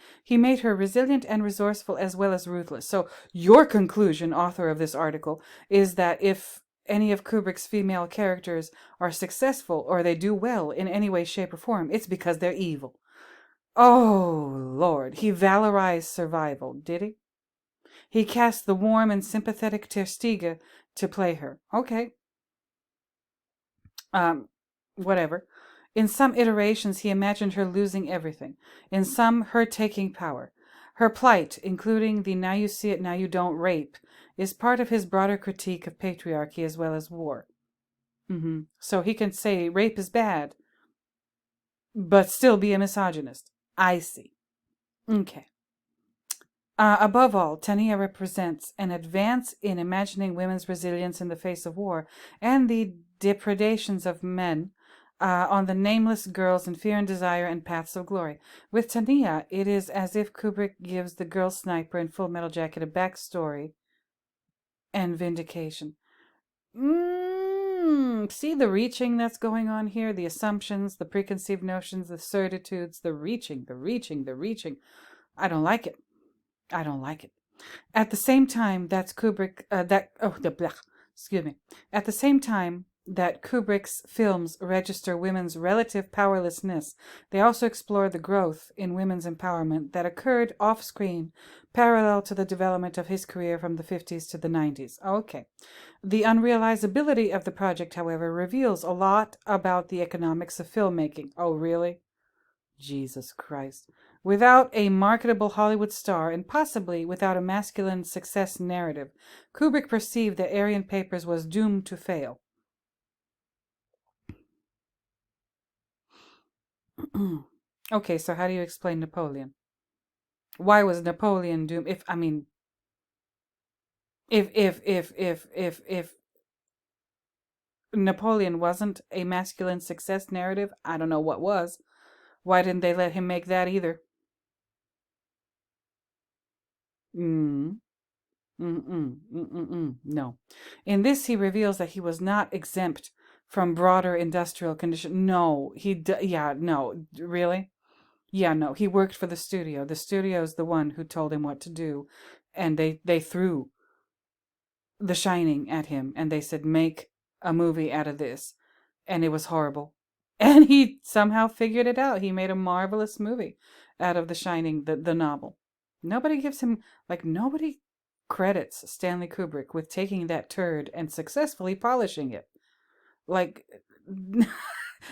her resilient and resourceful as well as ruthless. So your conclusion, author of this article, is that if any of Kubrick's female characters are successful or they do well in any way, shape, or form, it's because they're evil. Oh, Lord. He valorized survival, did he? He cast the warm and sympathetic Terstiga to play her. Okay. Whatever. In some iterations, he imagined her losing everything. In some, her taking power. Her plight, including the now you see it, now you don't rape, is part of his broader critique of patriarchy as well as war. So he can say rape is bad, but still be a misogynist. I see. Okay. Above all, Tania represents an advance in imagining women's resilience in the face of war and the depredations of men on the nameless girls in Fear and Desire and Paths of Glory. With Tania, it is as if Kubrick gives the girl sniper in Full Metal Jacket a backstory and vindication. See the reaching that's going on here? The assumptions, the preconceived notions, the certitudes, the reaching. I don't like it. I don't like it. At the same time, At the same time that Kubrick's films register women's relative powerlessness, they also explore the growth in women's empowerment that occurred off-screen, parallel to the development of his career from the 50s to the 90s. Okay. The unrealizability of the project, however, reveals a lot about the economics of filmmaking. Oh, really? Jesus Christ. Without a marketable Hollywood star, and possibly without a masculine success narrative, Kubrick perceived that Aryan Papers was doomed to fail. Okay, so how do you explain Napoleon? Why was Napoleon doomed? If Napoleon wasn't a masculine success narrative, I don't know what was. Why didn't they let him make that either? No. In this, he reveals that he was not exempt from broader industrial condition. No, yeah, no, really? Yeah, no, he worked for the studio. The studio is the one who told him what to do, and they threw The Shining at him, and they said, make a movie out of this, and it was horrible. And he somehow figured it out. He made a marvelous movie out of The Shining, the novel. Nobody gives him, like, nobody credits Stanley Kubrick with taking that turd and successfully polishing it. Like,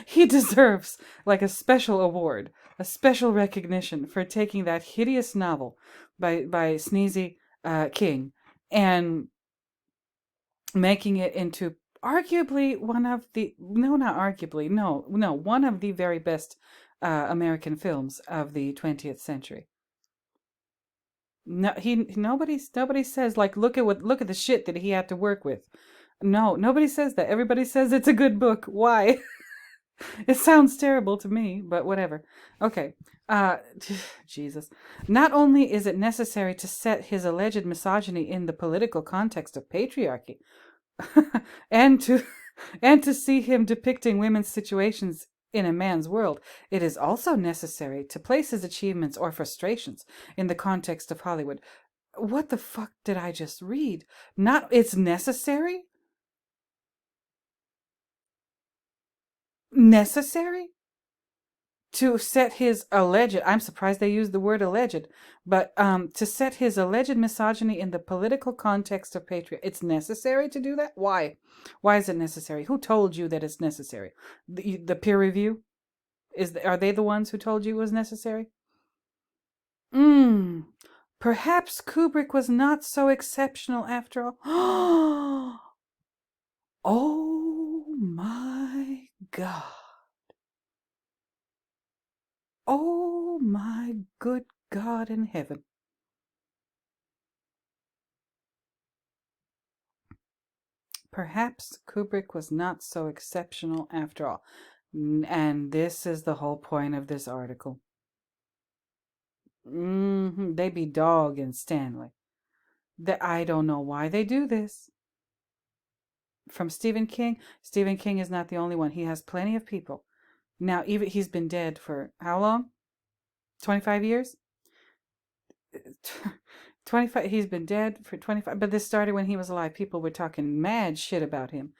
he deserves, like, a special award, a special recognition for taking that hideous novel by Sneezy King and making it into arguably one of the, no, not arguably, no, one of the very best American films of the 20th century. No, nobody says, like, look at the shit that he had to work with. No, nobody says that. Everybody says it's a good book. Why? It sounds terrible to me, but whatever. Okay. Jesus. Not only is it necessary to set his alleged misogyny in the political context of patriarchy, and to see him depicting women's situations in a man's world, it is also necessary to place his achievements or frustrations in the context of Hollywood. What the fuck did I just read? Not it's necessary? Necessary? To set his alleged, I'm surprised they used the word alleged, but to set his alleged misogyny in the political context of patriot, it's necessary to do that? Why? Why is it necessary? Who told you that it's necessary? The peer review? Are they the ones who told you it was necessary? Perhaps Kubrick was not so exceptional after all. Oh my God. Oh my good God in heaven. Perhaps Kubrick was not so exceptional after all. And this is the whole point of this article. They be dogging Stanley. I don't know why they do this. From Stephen King. Stephen King is not the only one. He has plenty of people. Now, even he's been dead for how long? 25 years? 25. He's been dead for 25. But this started when he was alive. People were talking mad shit about him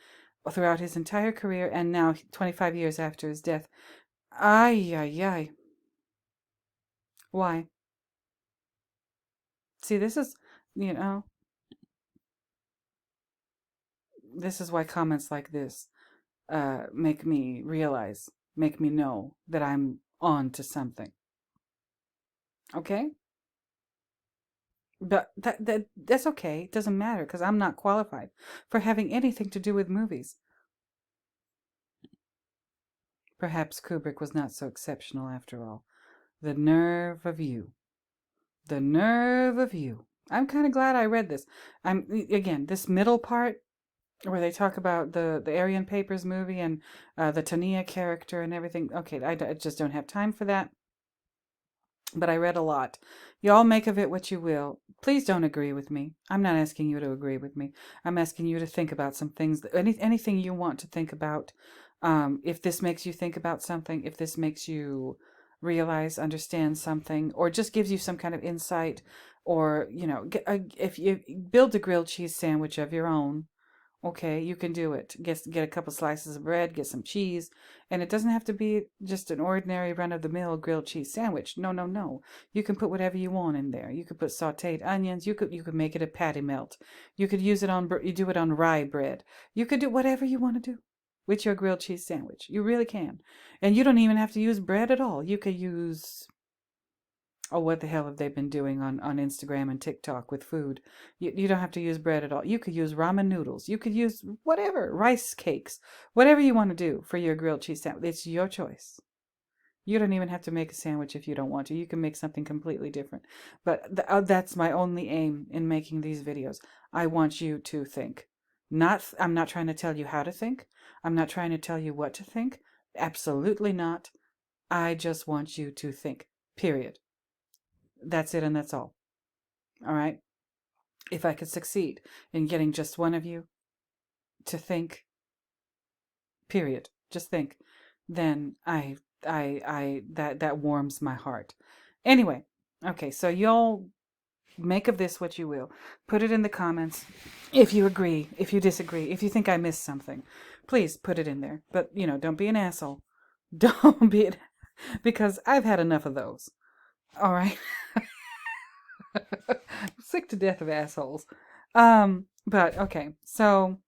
throughout his entire career, and now 25 years after his death. Ay, ay, ay. Why? See, this is, you know, this is why comments like this make me realize, make me know that I'm on to something. Okay? But that's okay. It doesn't matter because I'm not qualified for having anything to do with movies. Perhaps Kubrick was not so exceptional after all. The nerve of you. The nerve of you. I'm kind of glad I read this. Again, this middle part where they talk about the Aryan Papers movie and the Tania character and everything. Okay, I just don't have time for that. But I read a lot. Y'all make of it what you will. Please don't agree with me. I'm not asking you to agree with me. I'm asking you to think about some things. Anything you want to think about. If this makes you think about something, if this makes you realize, understand something, or just gives you some kind of insight, or, if you build a grilled cheese sandwich of your own, okay, you can do it. Get a couple slices of bread, get some cheese, and it doesn't have to be just an ordinary run-of-the-mill grilled cheese sandwich. No, no, no. You can put whatever you want in there. You could put sautéed onions. You could make it a patty melt. You could use it you do it on rye bread. You could do whatever you want to do with your grilled cheese sandwich. You really can. And you don't even have to use bread at all. You could use, oh, what the hell have they been doing on Instagram and TikTok with food? You don't have to use bread at all. You could use ramen noodles. You could use whatever, rice cakes, whatever you want to do for your grilled cheese sandwich. It's your choice. You don't even have to make a sandwich if you don't want to. You can make something completely different. But that's my only aim in making these videos. I want you to think. I'm not trying to tell you how to think. I'm not trying to tell you what to think. Absolutely not. I just want you to think. Period. That's it and that's all. All right? If I could succeed in getting just one of you to think period, just think, then that warms my heart. Anyway, okay, so y'all make of this what you will. Put it in the comments if you agree, if you disagree, if you think I missed something. Please put it in there. But, don't be an asshole. Don't be it, because I've had enough of those. All right. I'm sick to death of assholes. But okay, so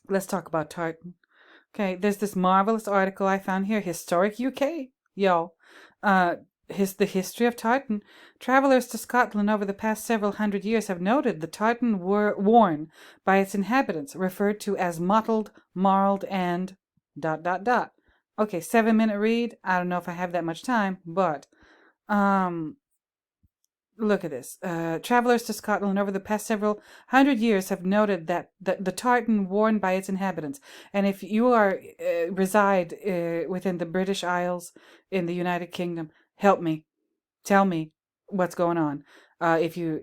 let's talk about tartan. Okay, there's this marvelous article I found here, Historic UK, y'all. The history of tartan. Travelers to Scotland over the past several hundred years have noted the tartan worn by its inhabitants, referred to as mottled, marled, and ... Okay, 7-minute read. I don't know if I have that much time, but look at this. Travelers to Scotland over the past several hundred years have noted that the tartan worn by its inhabitants, and if you are reside within the British Isles in the United Kingdom, help me, tell me what's going on. If you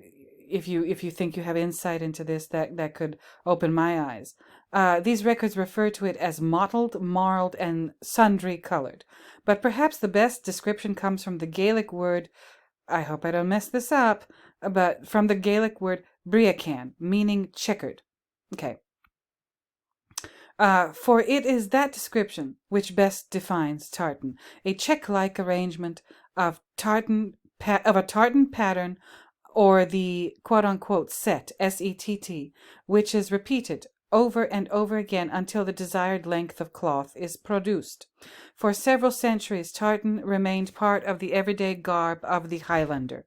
think you have insight into this, that could open my eyes. These records refer to it as mottled, marled, and sundry colored. But perhaps the best description comes from the Gaelic word, I hope I don't mess this up, but from the Gaelic word briacan, meaning checkered. Okay. For it is that description which best defines tartan, a check-like arrangement of a tartan pattern, or the quote-unquote set, S-E-T-T, which is repeated over and over again until the desired length of cloth is produced. For several centuries, tartan remained part of the everyday garb of the Highlander.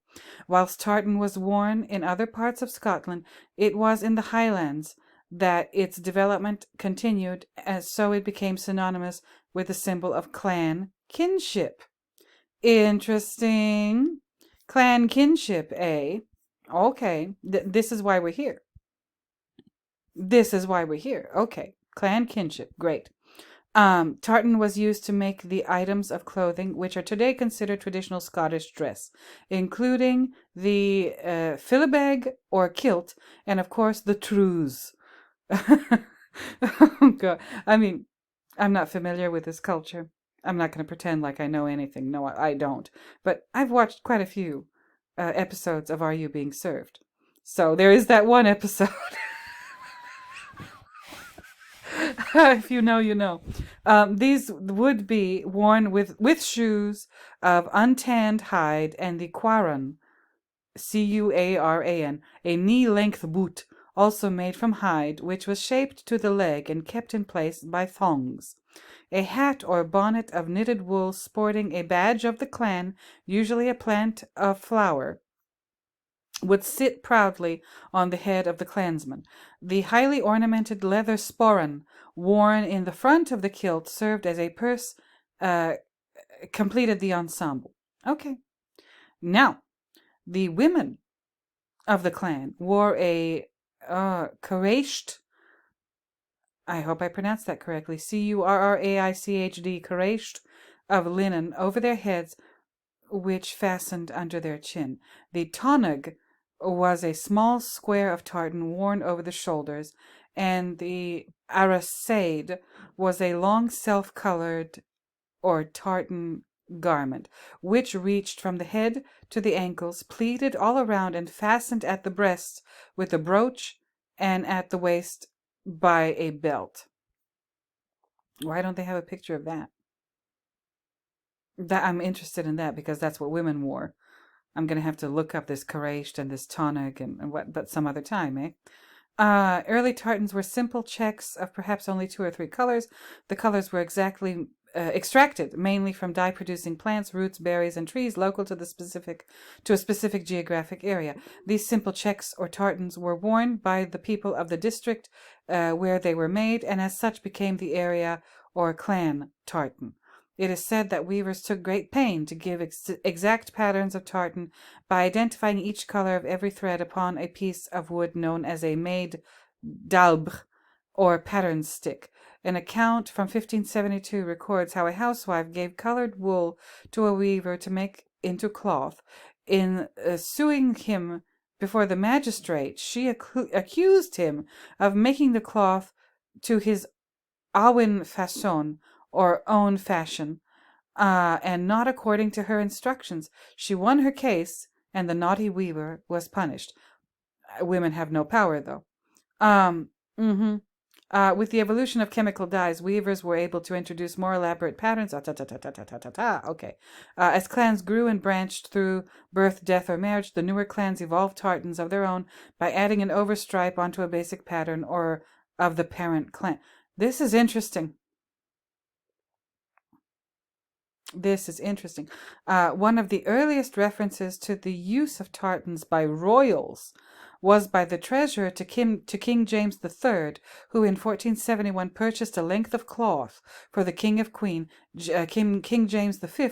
Whilst tartan was worn in other parts of Scotland, it was in the Highlands that its development continued, as so it became synonymous with the symbol of clan kinship. Interesting. Clan kinship, eh? Okay, this is why we're here. This is why we're here. Okay, clan kinship, great. Tartan was used to make the items of clothing which are today considered traditional Scottish dress, including the philibeg or kilt, and of course the trews. Oh, God. I mean, I'm not familiar with this culture. I'm not going to pretend like I know anything. No, I don't. But I've watched quite a few episodes of Are You Being Served? So there is that one episode. If you know, you know. These would be worn with shoes of untanned hide and the quaran, Cuaran, a knee-length boot, also made from hide, which was shaped to the leg and kept in place by thongs. A hat or bonnet of knitted wool sporting a badge of the clan, usually a plant of flower, would sit proudly on the head of the clansman. The highly ornamented leather sporran worn in the front of the kilt served as a purse, completed the ensemble. Okay. Now, the women of the clan wore a Croatia, I hope I pronounced that correctly, Curraichd, Croatia, of linen over their heads, which fastened under their chin. The tonag was a small square of tartan worn over the shoulders, and the arasade was a long self-colored or tartan garment, which reached from the head to the ankles, pleated all around and fastened at the breast with a brooch, and at the waist by a belt. Why don't they have a picture of that? That I'm interested in that, because that's what women wore. I'm going to have to look up this Croatia and this tonag and what, but some other time, eh? Early tartans were simple checks of perhaps only 2 or 3 colors. The colors were extracted mainly from dye-producing plants, roots, berries, and trees local to a specific geographic area. These simple checks or tartans were worn by the people of the district where they were made, and as such became the area or clan tartan. It is said that weavers took great pain to give exact patterns of tartan by identifying each color of every thread upon a piece of wood known as a maid d'albr, or pattern stick. An account from 1572 records how a housewife gave colored wool to a weaver to make into cloth. In suing him before the magistrate, she accused him of making the cloth to his Awin Fashion, or own fashion, and not according to her instructions. She won her case, and the naughty weaver was punished. Women have no power, though. Um, mhm. With the evolution of chemical dyes, weavers were able to introduce more elaborate patterns. Okay. As clans grew and branched through birth, death, or marriage, the newer clans evolved tartans of their own by adding an overstripe onto a basic pattern or of the parent clan. This is interesting. This is interesting. One of the earliest references to the use of tartans by royals was by the treasurer to King James III, who in 1471 purchased a length of cloth for the King of Queen. King James V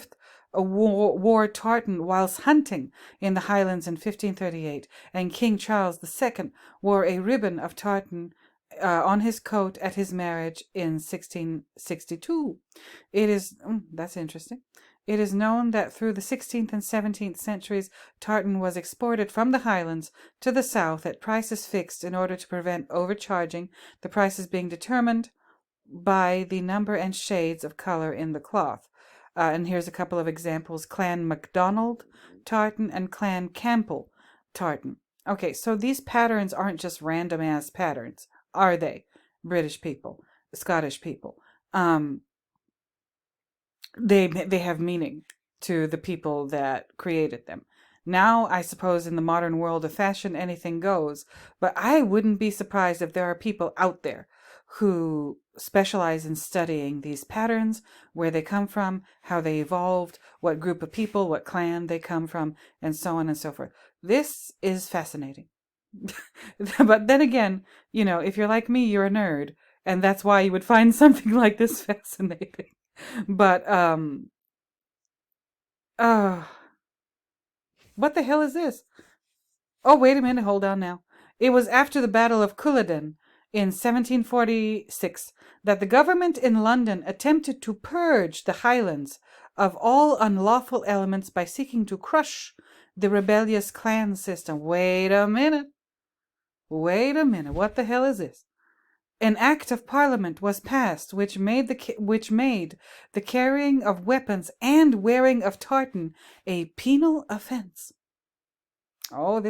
wore tartan whilst hunting in the Highlands in 1538, and King Charles II wore a ribbon of tartan on his coat at his marriage in 1662. That's interesting. It is known that through the 16th and 17th centuries, tartan was exported from the Highlands to the south at prices fixed in order to prevent overcharging, the prices being determined by the number and shades of color in the cloth. And here's a couple of examples: Clan MacDonald tartan and Clan Campbell tartan. Okay, so these patterns aren't just random ass patterns, are they? British people, Scottish people. They have meaning to the people that created them. Now, I suppose in the modern world of fashion, anything goes, but I wouldn't be surprised if there are people out there who specialize in studying these patterns, where they come from, how they evolved, what group of people, what clan they come from, and so on and so forth. This is fascinating. But then again, if you're like me, you're a nerd, and that's why you would find something like this fascinating. But uh what the hell is this? Oh, wait a minute, hold on now. It was after the Battle of Culloden in 1746 that the government in London attempted to purge the Highlands of all unlawful elements by seeking to crush the rebellious clan system. Wait a minute. What the hell is this? An act of parliament was passed which made the carrying of weapons and wearing of tartan a penal offense. Oh,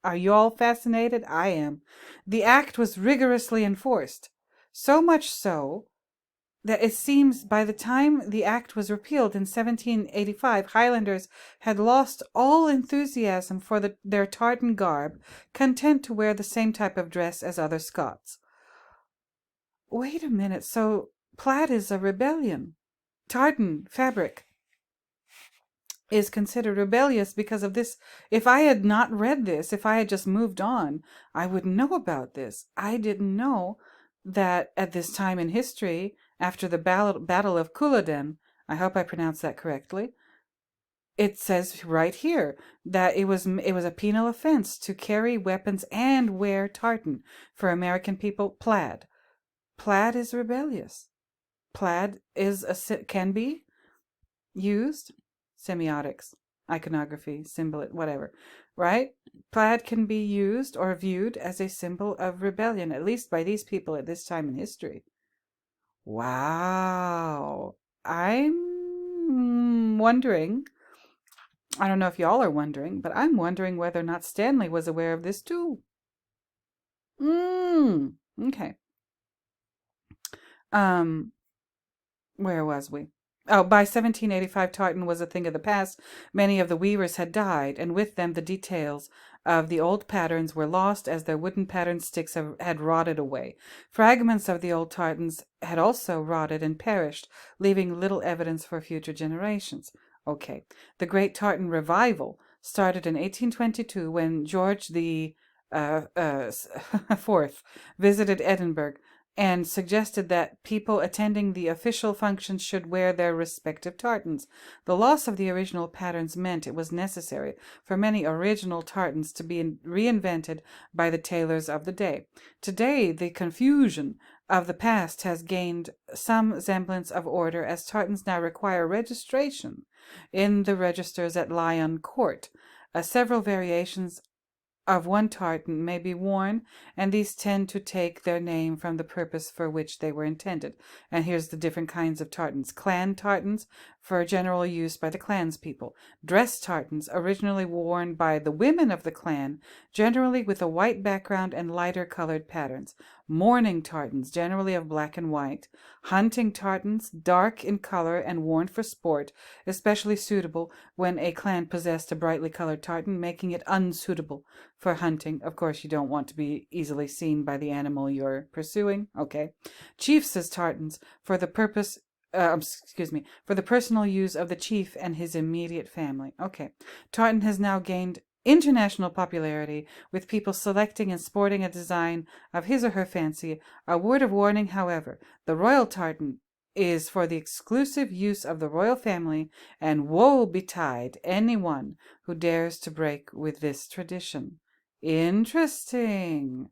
are you all fascinated? I am. The act was rigorously enforced, so much so that it seems by the time the act was repealed in 1785, Highlanders had lost all enthusiasm for their tartan garb, content to wear the same type of dress as other Scots. Wait a minute, so plaid is a rebellion. Tartan fabric is considered rebellious because of this. If I had not read this, if I had just moved on, I would know about this. I didn't know that at this time in history, after the Battle of Culloden, I hope I pronounced that correctly, it says right here that it was a penal offense to carry weapons and wear tartan. For American people, plaid. Plaid is rebellious. Plaid can be used. Semiotics, iconography, symbol, whatever, right? Plaid can be used or viewed as a symbol of rebellion, at least by these people at this time in history. Wow. I'm wondering, I don't know if y'all are wondering, but I'm wondering whether or not Stanley was aware of this too. Okay. Where was we? Oh, by 1785, tartan was a thing of the past. Many of the weavers had died, and with them the details of the old patterns were lost as their wooden pattern sticks had rotted away. Fragments of the old tartans had also rotted and perished, leaving little evidence for future generations. Okay. The Great Tartan Revival started in 1822 when George the Fourth visited Edinburgh and suggested that people attending the official functions should wear their respective tartans. The loss of the original patterns meant it was necessary for many original tartans to be reinvented by the tailors of the day. Today, the confusion of the past has gained some semblance of order, as tartans now require registration in the registers at Lion Court. Several variations of one tartan may be worn, and these tend to take their name from the purpose for which they were intended. And here's the different kinds of tartans. Clan tartans, for general use by the clanspeople. Dress tartans, originally worn by the women of the clan, generally with a white background and lighter colored patterns. Mourning tartans, generally of black and white. Hunting tartans, dark in color and worn for sport, especially suitable when a clan possessed a brightly colored tartan, making it unsuitable for hunting. Of course, you don't want to be easily seen by the animal you're pursuing. Okay. Chiefs' tartans, for the purpose for the personal use of the chief and his immediate family. Okay. Tartan has now gained international popularity, with people selecting and sporting a design of his or her fancy. A word of warning, however: the royal tartan is for the exclusive use of the royal family, and woe betide anyone who dares to break with this tradition. Interesting.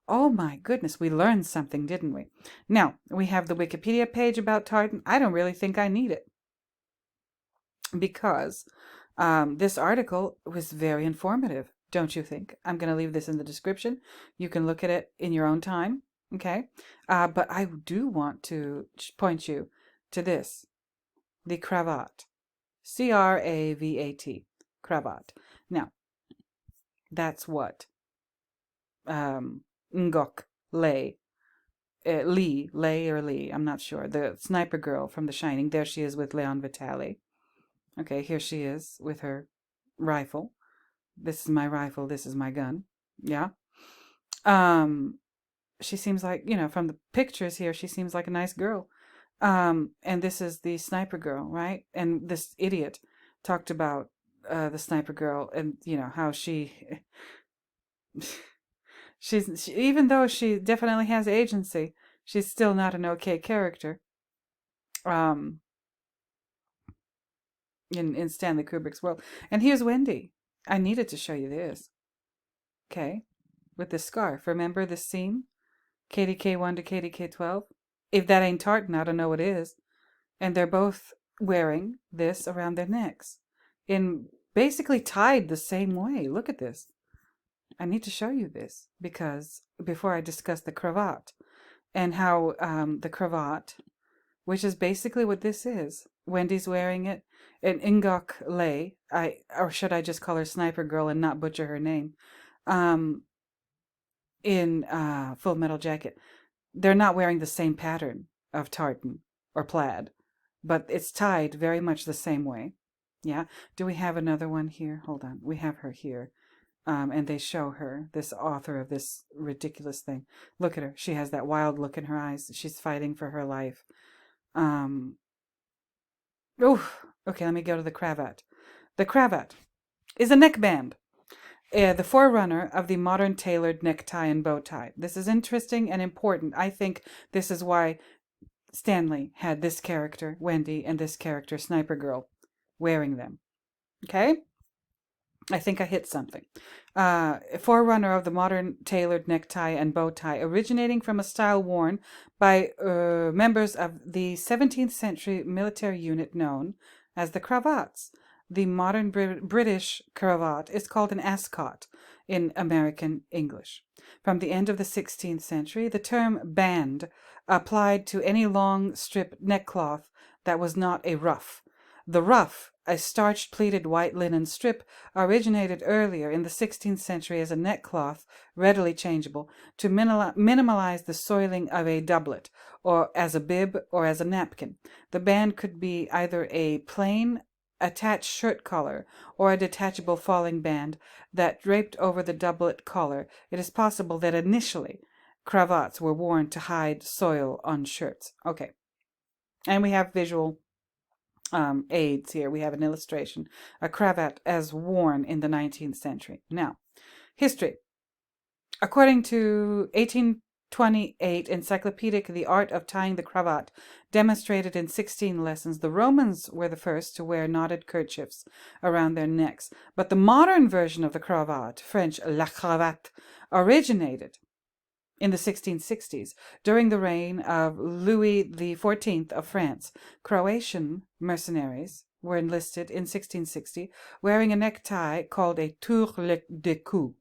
Oh my goodness, we learned something, didn't we? Now, we have the Wikipedia page about tartan. I don't really think I need it, because this article was very informative, don't you think? I'm going to leave this in the description. You can look at it in your own time, okay? But I do want to point you to this, the cravat, Cravat, cravat. Now, that's what Ngok Lay, Lee, I'm not sure, the sniper girl from The Shining. There she is with Leon Vitali. Okay, here she is with her rifle. This is my rifle, this is my gun. Yeah. She seems like, from the pictures here, she seems like a nice girl. And this is the sniper girl, right? And this idiot talked about the sniper girl, and how she even though she definitely has agency, she's still not an okay character. In Stanley Kubrick's world. And here's Wendy. I needed to show you this. Okay. With this scarf. Remember this scene? KDK1 to KDK12? If that ain't tartan, I don't know what is. And they're both wearing this around their necks, in basically tied the same way. Look at this. I need to show you this, because before I discuss the cravat, and how the cravat, which is basically what this is, Wendy's wearing it, and Ngok Lay, or should I just call her Sniper Girl and not butcher her name, in Full Metal Jacket, they're not wearing the same pattern of tartan or plaid, but it's tied very much the same way. Yeah. Do we have another one here? Hold on. We have her here. And they show her, this author of this ridiculous thing. Look at her. She has that wild look in her eyes. She's fighting for her life. Okay, let me go to the cravat. The cravat is a neckband, the forerunner of the modern tailored necktie and bow tie. This is interesting and important. I think this is why Stanley had this character, Wendy, and this character, Sniper Girl, wearing them. Okay? I think I hit something. Forerunner of the modern tailored necktie and bow tie, originating from a style worn by members of the 17th century military unit known as the Cravats. The modern British cravat is called an ascot in American English. From the end of the 16th century, the term band applied to any long strip neckcloth that was not a ruff. The ruff, a starched pleated white linen strip, originated earlier in the 16th century as a neckcloth, readily changeable, to minimize the soiling of a doublet, or as a bib, or as a napkin. The band could be either a plain attached shirt collar or a detachable falling band that draped over the doublet collar. It is possible that initially cravats were worn to hide soil on shirts. Okay. And we have visual aids here. We have an illustration. A cravat as worn in the 19th century. Now, history. According to 1828 Encyclopedic The Art of Tying the Cravat, demonstrated in 16 lessons, the Romans were the first to wear knotted kerchiefs around their necks. But the modern version of the cravat, French la cravate, originated in the 1660s, during the reign of Louis XIV of France. Croatian mercenaries were enlisted in 1660, wearing a necktie called a tour de cou.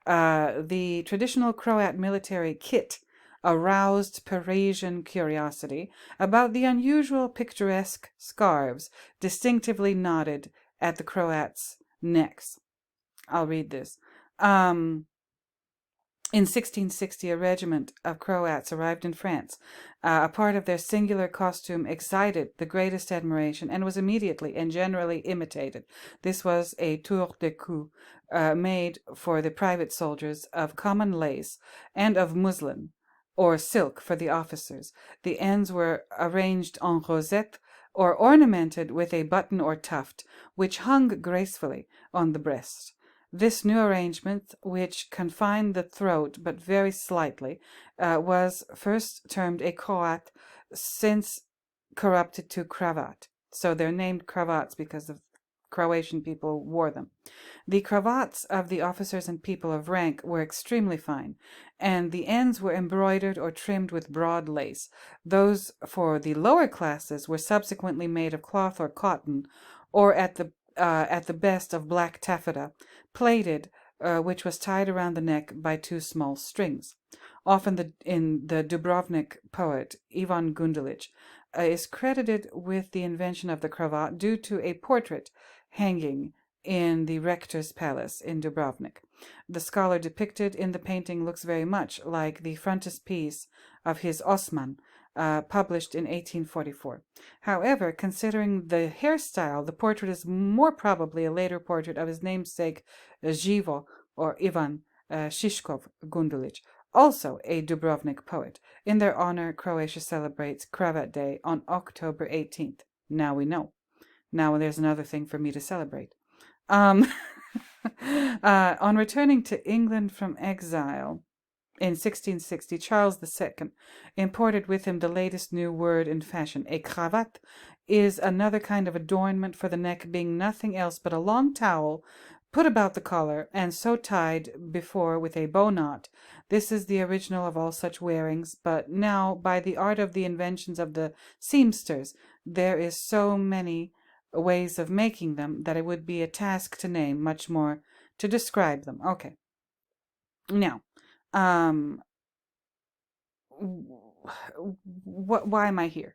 The traditional Croat military kit aroused Parisian curiosity about the unusual picturesque scarves distinctively knotted at the Croats' necks. I'll read this. In 1660, a regiment of Croats arrived in France. A part of their singular costume excited the greatest admiration and was immediately and generally imitated. This was a tour de cou made for the private soldiers of common lace and of muslin or silk for the officers. The ends were arranged en rosette or ornamented with a button or tuft, which hung gracefully on the breast. This new arrangement, which confined the throat but very slightly, was first termed a cravat, since corrupted to cravat. So they're named cravats because the Croatian people wore them. The cravats of the officers and people of rank were extremely fine, and the ends were embroidered or trimmed with broad lace. Those for the lower classes were subsequently made of cloth or cotton, or at the best of black taffeta, plaited, which was tied around the neck by two small strings. Often in the Dubrovnik poet Ivan Gundulic is credited with the invention of the cravat due to a portrait hanging in the rector's palace in Dubrovnik. The scholar depicted in the painting looks very much like the frontispiece of his Osman, published in 1844. However, considering the hairstyle, the portrait is more probably a later portrait of his namesake Živo or Ivan Shishkov Gundulic, also a Dubrovnik poet. In their honor, Croatia celebrates Cravat Day on October 18th. Now we know. Now there's another thing for me to celebrate. On returning to England from exile, in 1660, Charles II imported with him the latest new word in fashion. A cravat is another kind of adornment for the neck, being nothing else but a long towel put about the collar and so tied before with a bow knot. This is the original of all such wearings, but now, by the art of the inventions of the seamsters, there is so many ways of making them that it would be a task to name, much more to describe them. Okay. Now, why am I here?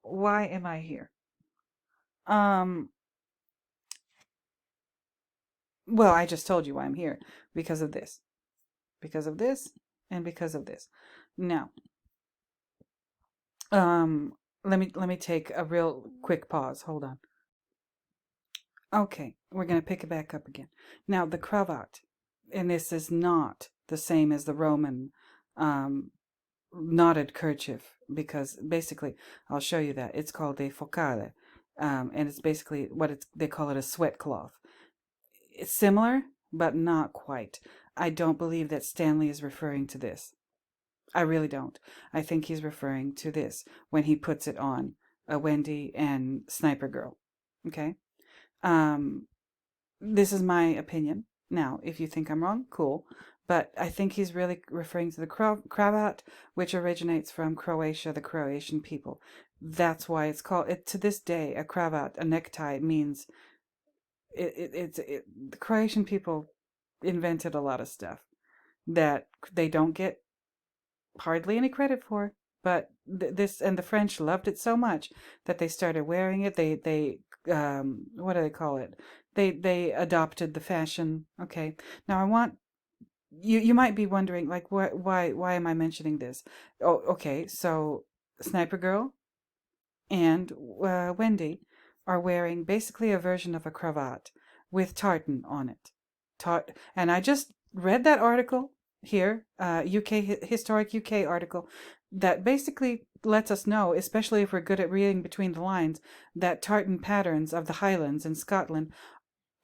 Why am I here? Well, I just told you why I'm here. Because of this. Because of this, and because of this. Now, let me take a real quick pause. Hold on. Okay, we're going to pick it back up again. Now, the cravat, and this is not the same as the Roman knotted kerchief, because basically, I'll show you that. It's called a focale, and it's basically they call it a sweat cloth. It's similar, but not quite. I don't believe that Stanley is referring to this. I really don't. I think he's referring to this when he puts it on Wendy and Sniper Girl. Okay? This is my opinion. Now, if you think I'm wrong, cool. But I think he's really referring to the cravat, which originates from Croatia, the Croatian people. That's why it's called, to this day, a cravat, a necktie means, the Croatian people invented a lot of stuff that they don't get hardly any credit for. But this, and the French loved it so much that they started wearing it. They what do they call it? They adopted the fashion. Okay. Now I want you might be wondering, like, why am I mentioning this? Oh, okay. So Sniper Girl and Wendy are wearing basically a version of a cravat with tartan on it. And I just read that article here, historic UK article, that basically lets us know, especially if we're good at reading between the lines, that tartan patterns of the Highlands in Scotland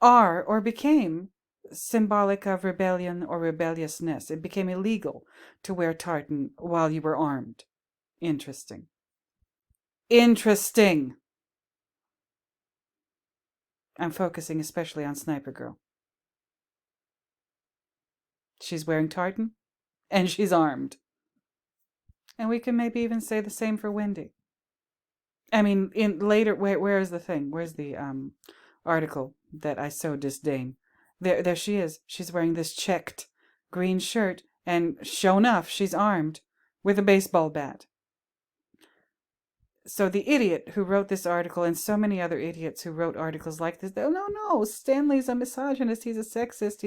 are or became symbolic of rebellion or rebelliousness. It became illegal to wear tartan while you were armed. Interesting. Interesting. I'm focusing especially on Sniper Girl. She's wearing tartan and she's armed. And we can maybe even say the same for Wendy. I mean, in later, where is the thing? Where's the article that I so disdain? There she is. She's wearing this checked green shirt, and sure enough, she's armed with a baseball bat. So the idiot who wrote this article, and so many other idiots who wrote articles like this, oh, no, Stanley's a misogynist, he's a sexist,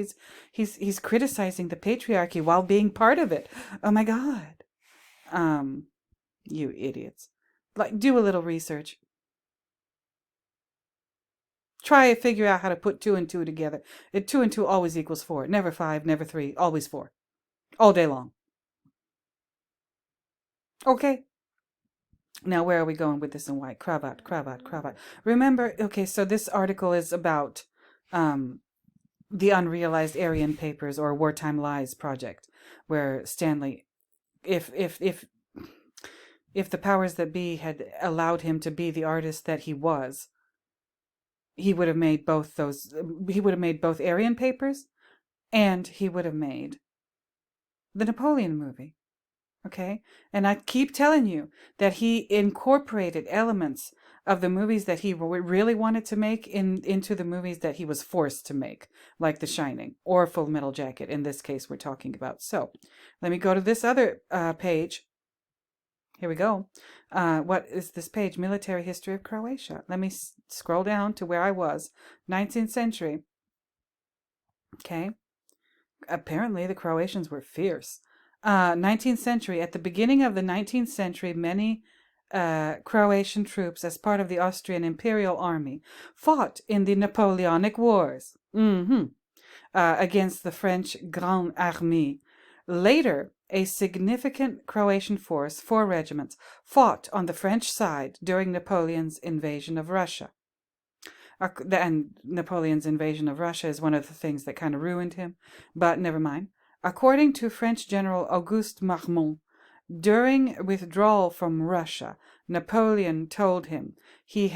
he's criticizing the patriarchy while being part of it. Oh my God. You idiots. Like, do a little research. Try to figure out how to put 2 and 2 together. 2 and 2 always equals 4. Never 5, never 3, always 4. All day long. Okay. Now, where are we going with this in white? Cravat. Remember, okay, so this article is about the unrealized Aryan papers or wartime lies project, where Stanley, if the powers that be had allowed him to be the artist that he was, he would have made both those. He would have made both Aryan papers, and he would have made the Napoleon movie. Okay? And I keep telling you that he incorporated elements of the movies that he really wanted to make into the movies that he was forced to make, like The Shining or Full Metal Jacket. In this case, we're talking about. So let me go to this other page. Here we go. What is this page? Military History of Croatia. Let me scroll down to where I was. 19th century. Okay. Apparently, the Croatians were fierce. 19th century. At the beginning of the 19th century, many Croatian troops, as part of the Austrian Imperial Army, fought in the Napoleonic Wars against the French Grande Armée. Later, a significant Croatian force, 4 regiments, fought on the French side during Napoleon's invasion of Russia. And Napoleon's invasion of Russia is one of the things that kind of ruined him, but never mind. According to French General Auguste Marmont, during withdrawal from Russia, Napoleon told him he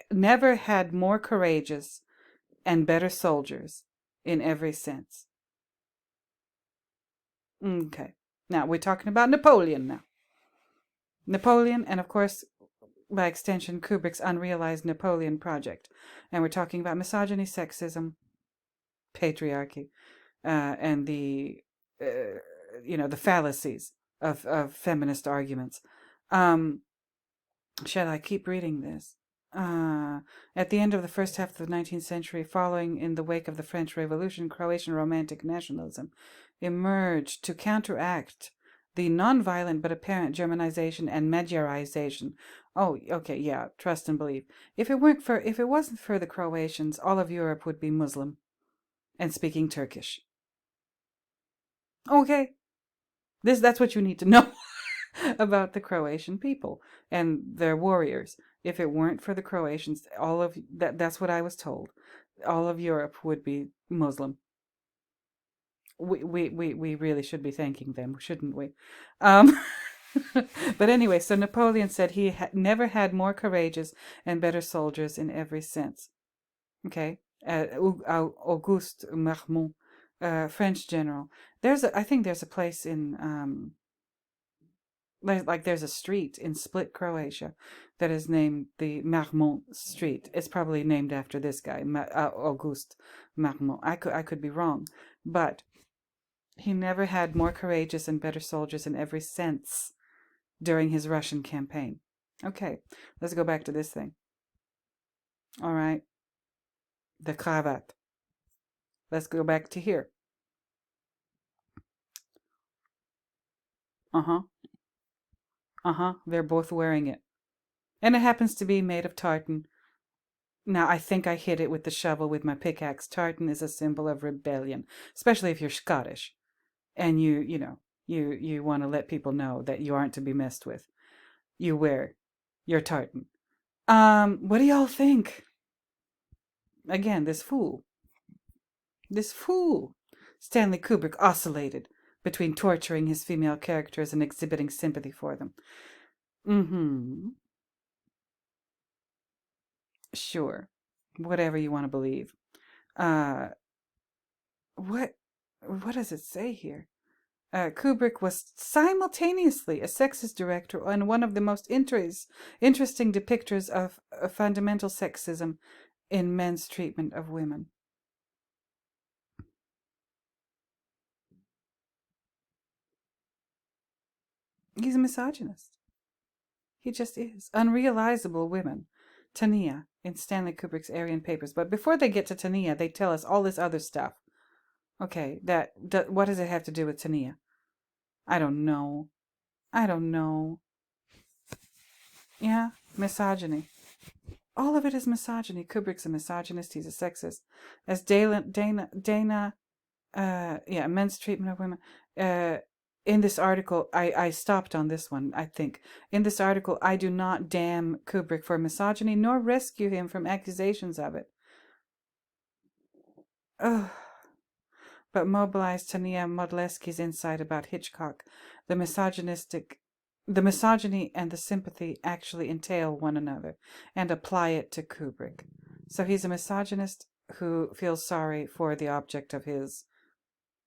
never had more courageous and better soldiers in every sense. Okay. Now, we're talking about Napoleon now. Napoleon, and of course, by extension, Kubrick's Unrealized Napoleon project. And we're talking about misogyny, sexism, patriarchy, and the fallacies of feminist arguments. Shall I keep reading this? At the end of the first half of the 19th century, following in the wake of the French Revolution, Croatian romantic nationalism emerged to counteract the non-violent but apparent Germanization and Magyarization. Oh, okay, yeah, trust and believe. If it wasn't for the Croatians, all of Europe would be Muslim and speaking Turkish. Okay, that's what you need to know about the Croatian people and their warriors. If it weren't for the Croatians, that's what I was told. All of Europe would be Muslim. We really should be thanking them, shouldn't we? But anyway, so Napoleon said he never had more courageous and better soldiers in every sense. Okay, Auguste Marmont, French general. I think there's a place in there's a street in Split, Croatia, that is named the Marmont Street. It's probably named after this guy, Auguste Marmont. I could be wrong, but he never had more courageous and better soldiers in every sense during his Russian campaign. Okay, let's go back to this thing. All right. The cravat. Let's go back to here. They're both wearing it. And it happens to be made of tartan. Now, I think I hit it with the shovel with my pickaxe. Tartan is a symbol of rebellion, especially if you're Scottish. And you want to let people know that you aren't to be messed with. You wear your tartan. What do y'all think? Again, this fool. Stanley Kubrick oscillated between torturing his female characters and exhibiting sympathy for them. Sure. Whatever you want to believe. What does it say here? Kubrick was simultaneously a sexist director and one of the most interesting depictors of fundamental sexism in men's treatment of women. He's a misogynist. He just is. Unrealizable women. Tania in Stanley Kubrick's Aryan papers. But before they get to Tania, they tell us all this other stuff. Okay, what does it have to do with Tania? I don't know. I don't know. Yeah, misogyny. All of it is misogyny. Kubrick's a misogynist. He's a sexist. As Dana, men's treatment of women. In this article, I stopped on this one, I think. In this article, I do not damn Kubrick for misogyny, nor rescue him from accusations of it. Ugh. But mobilize Tania Modleski's insight about Hitchcock. The misogyny and the sympathy actually entail one another, and apply it to Kubrick. So he's a misogynist who feels sorry for the object of his,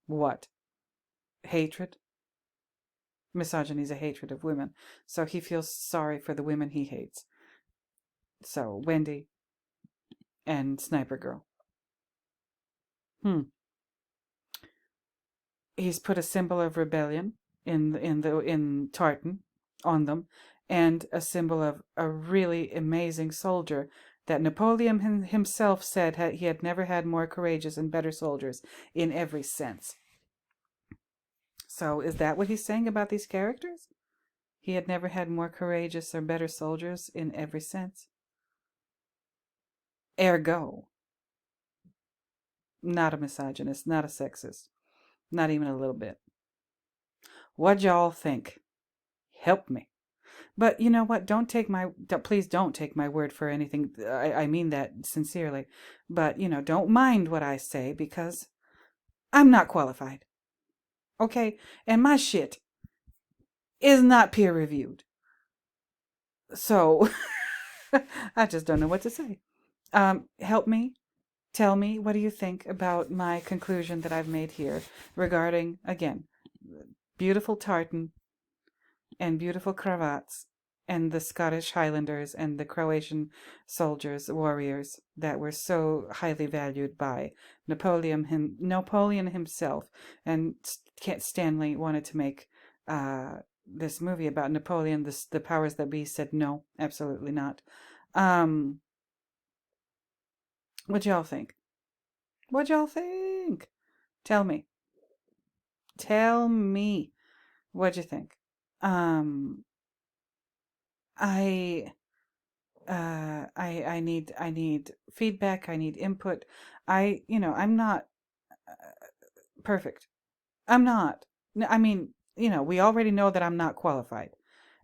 what? Hatred? Misogyny is a hatred of women. So he feels sorry for the women he hates. So, Wendy and Sniper Girl. He's put a symbol of rebellion in Tartan on them, and a symbol of a really amazing soldier that Napoleon himself said he had never had more courageous and better soldiers in every sense. So is that what he's saying about these characters? He had never had more courageous or better soldiers in every sense. Ergo, not a misogynist, not a sexist, not even a little bit. What y'all think? Help me. But you know what? Please don't take my word for anything. I mean that sincerely. But, don't mind what I say, because I'm not qualified. Okay? And my shit is not peer reviewed. So, I just don't know what to say. Help me. Tell me, what do you think about my conclusion that I've made here regarding, again, beautiful tartan and beautiful cravats and the Scottish Highlanders and the Croatian soldiers, warriors that were so highly valued by Napoleon himself. And Stanley wanted to make this movie about Napoleon. The powers that be said no, absolutely not. What y'all think? What y'all think? Tell me. Tell me what you think. I need feedback. I need input. I'm not perfect. I'm not. I mean, we already know that I'm not qualified,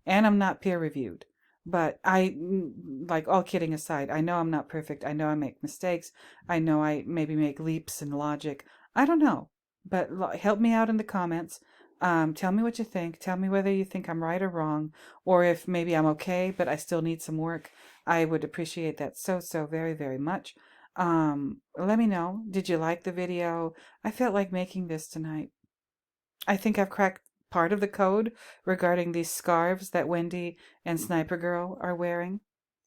and I'm not peer reviewed. But like, all kidding aside, I know I'm not perfect. I know I make mistakes. I know I maybe make leaps in logic. I don't know. But help me out in the comments. Tell me what you think. Tell me whether you think I'm right or wrong, or if maybe I'm okay, but I still need some work. I would appreciate that so very, very much. Let me know. Did you like the video? I felt like making this tonight. I think I've cracked part of the code regarding these scarves that Wendy and Sniper Girl are wearing.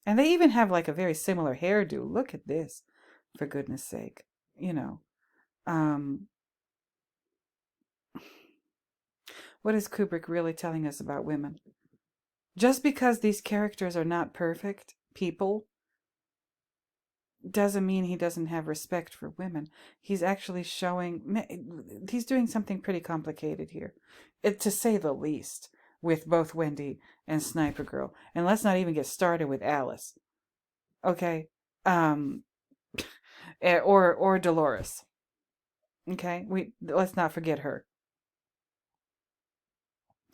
And they even have like a very similar hairdo. Look at this, for goodness sake. What is Kubrick really telling us about women? Just because these characters are not perfect people doesn't mean he doesn't have respect for women. He's actually he's doing something pretty complicated here, to say the least, with both Wendy and Sniper Girl. And let's not even get started with Alice. Okay? Or Dolores. Okay? Let's not forget her.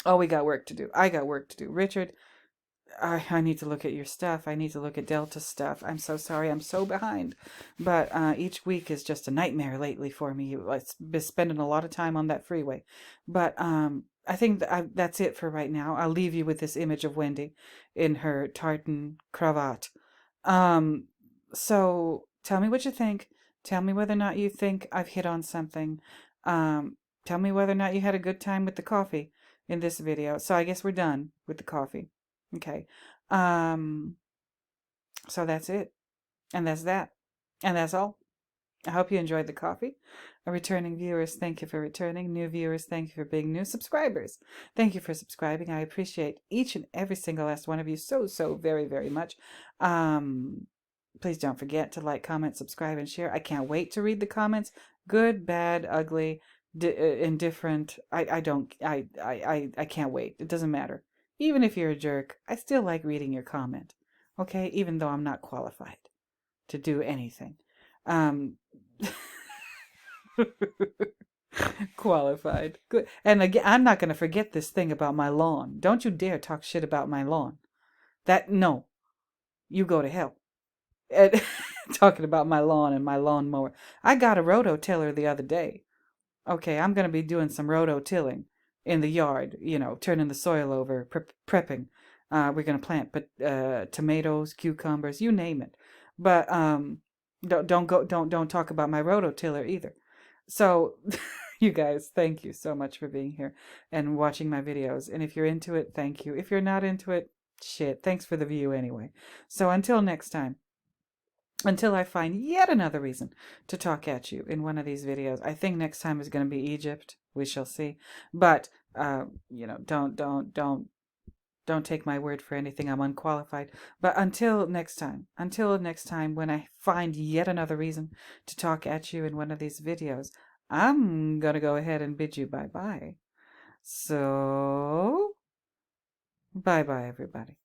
Oh, we got work to do. I got work to do. Richard, I need to look at your stuff. I need to look at Delta's stuff. I'm so sorry. I'm so behind. But each week is just a nightmare lately for me. I've been spending a lot of time on that freeway. But I think that's it for right now. I'll leave you with this image of Wendy in her tartan cravat. So tell me what you think. Tell me whether or not you think I've hit on something. Tell me whether or not you had a good time with the coffee in this video. So I guess we're done with the coffee. Okay. So that's it. And that's that. And that's all. I hope you enjoyed the coffee. Returning viewers, thank you for returning. New viewers, thank you for being new. Subscribers, thank you for subscribing. I appreciate each and every single last one of you so very, very much. Please don't forget to like, comment, subscribe, and share. I can't wait to read the comments. Good, bad, ugly, indifferent. I can't wait. It doesn't matter. Even if you're a jerk, I still like reading your comment. Okay, even though I'm not qualified to do anything. Um, qualified. Good. And again, I'm not going to forget this thing about my lawn. Don't you dare talk shit about my lawn. No, you go to hell. And talking about my lawn and my lawnmower. I got a rototiller the other day. Okay, I'm going to be doing some rototilling in the yard, turning the soil over, prepping. We're going to plant tomatoes, cucumbers, you name it. But don't talk about my rototiller either. So you guys, thank you so much for being here and watching my videos. And if you're into it, thank you. If you're not into it, shit, thanks for the view anyway. So until next time, until I find yet another reason to talk at you in one of these videos. I think next time is going to be Egypt. We shall see. But don't take my word for anything. I'm unqualified. But until next time, when I find yet another reason to talk at you in one of these videos, I'm going to go ahead and bid you bye-bye. So, bye-bye, everybody.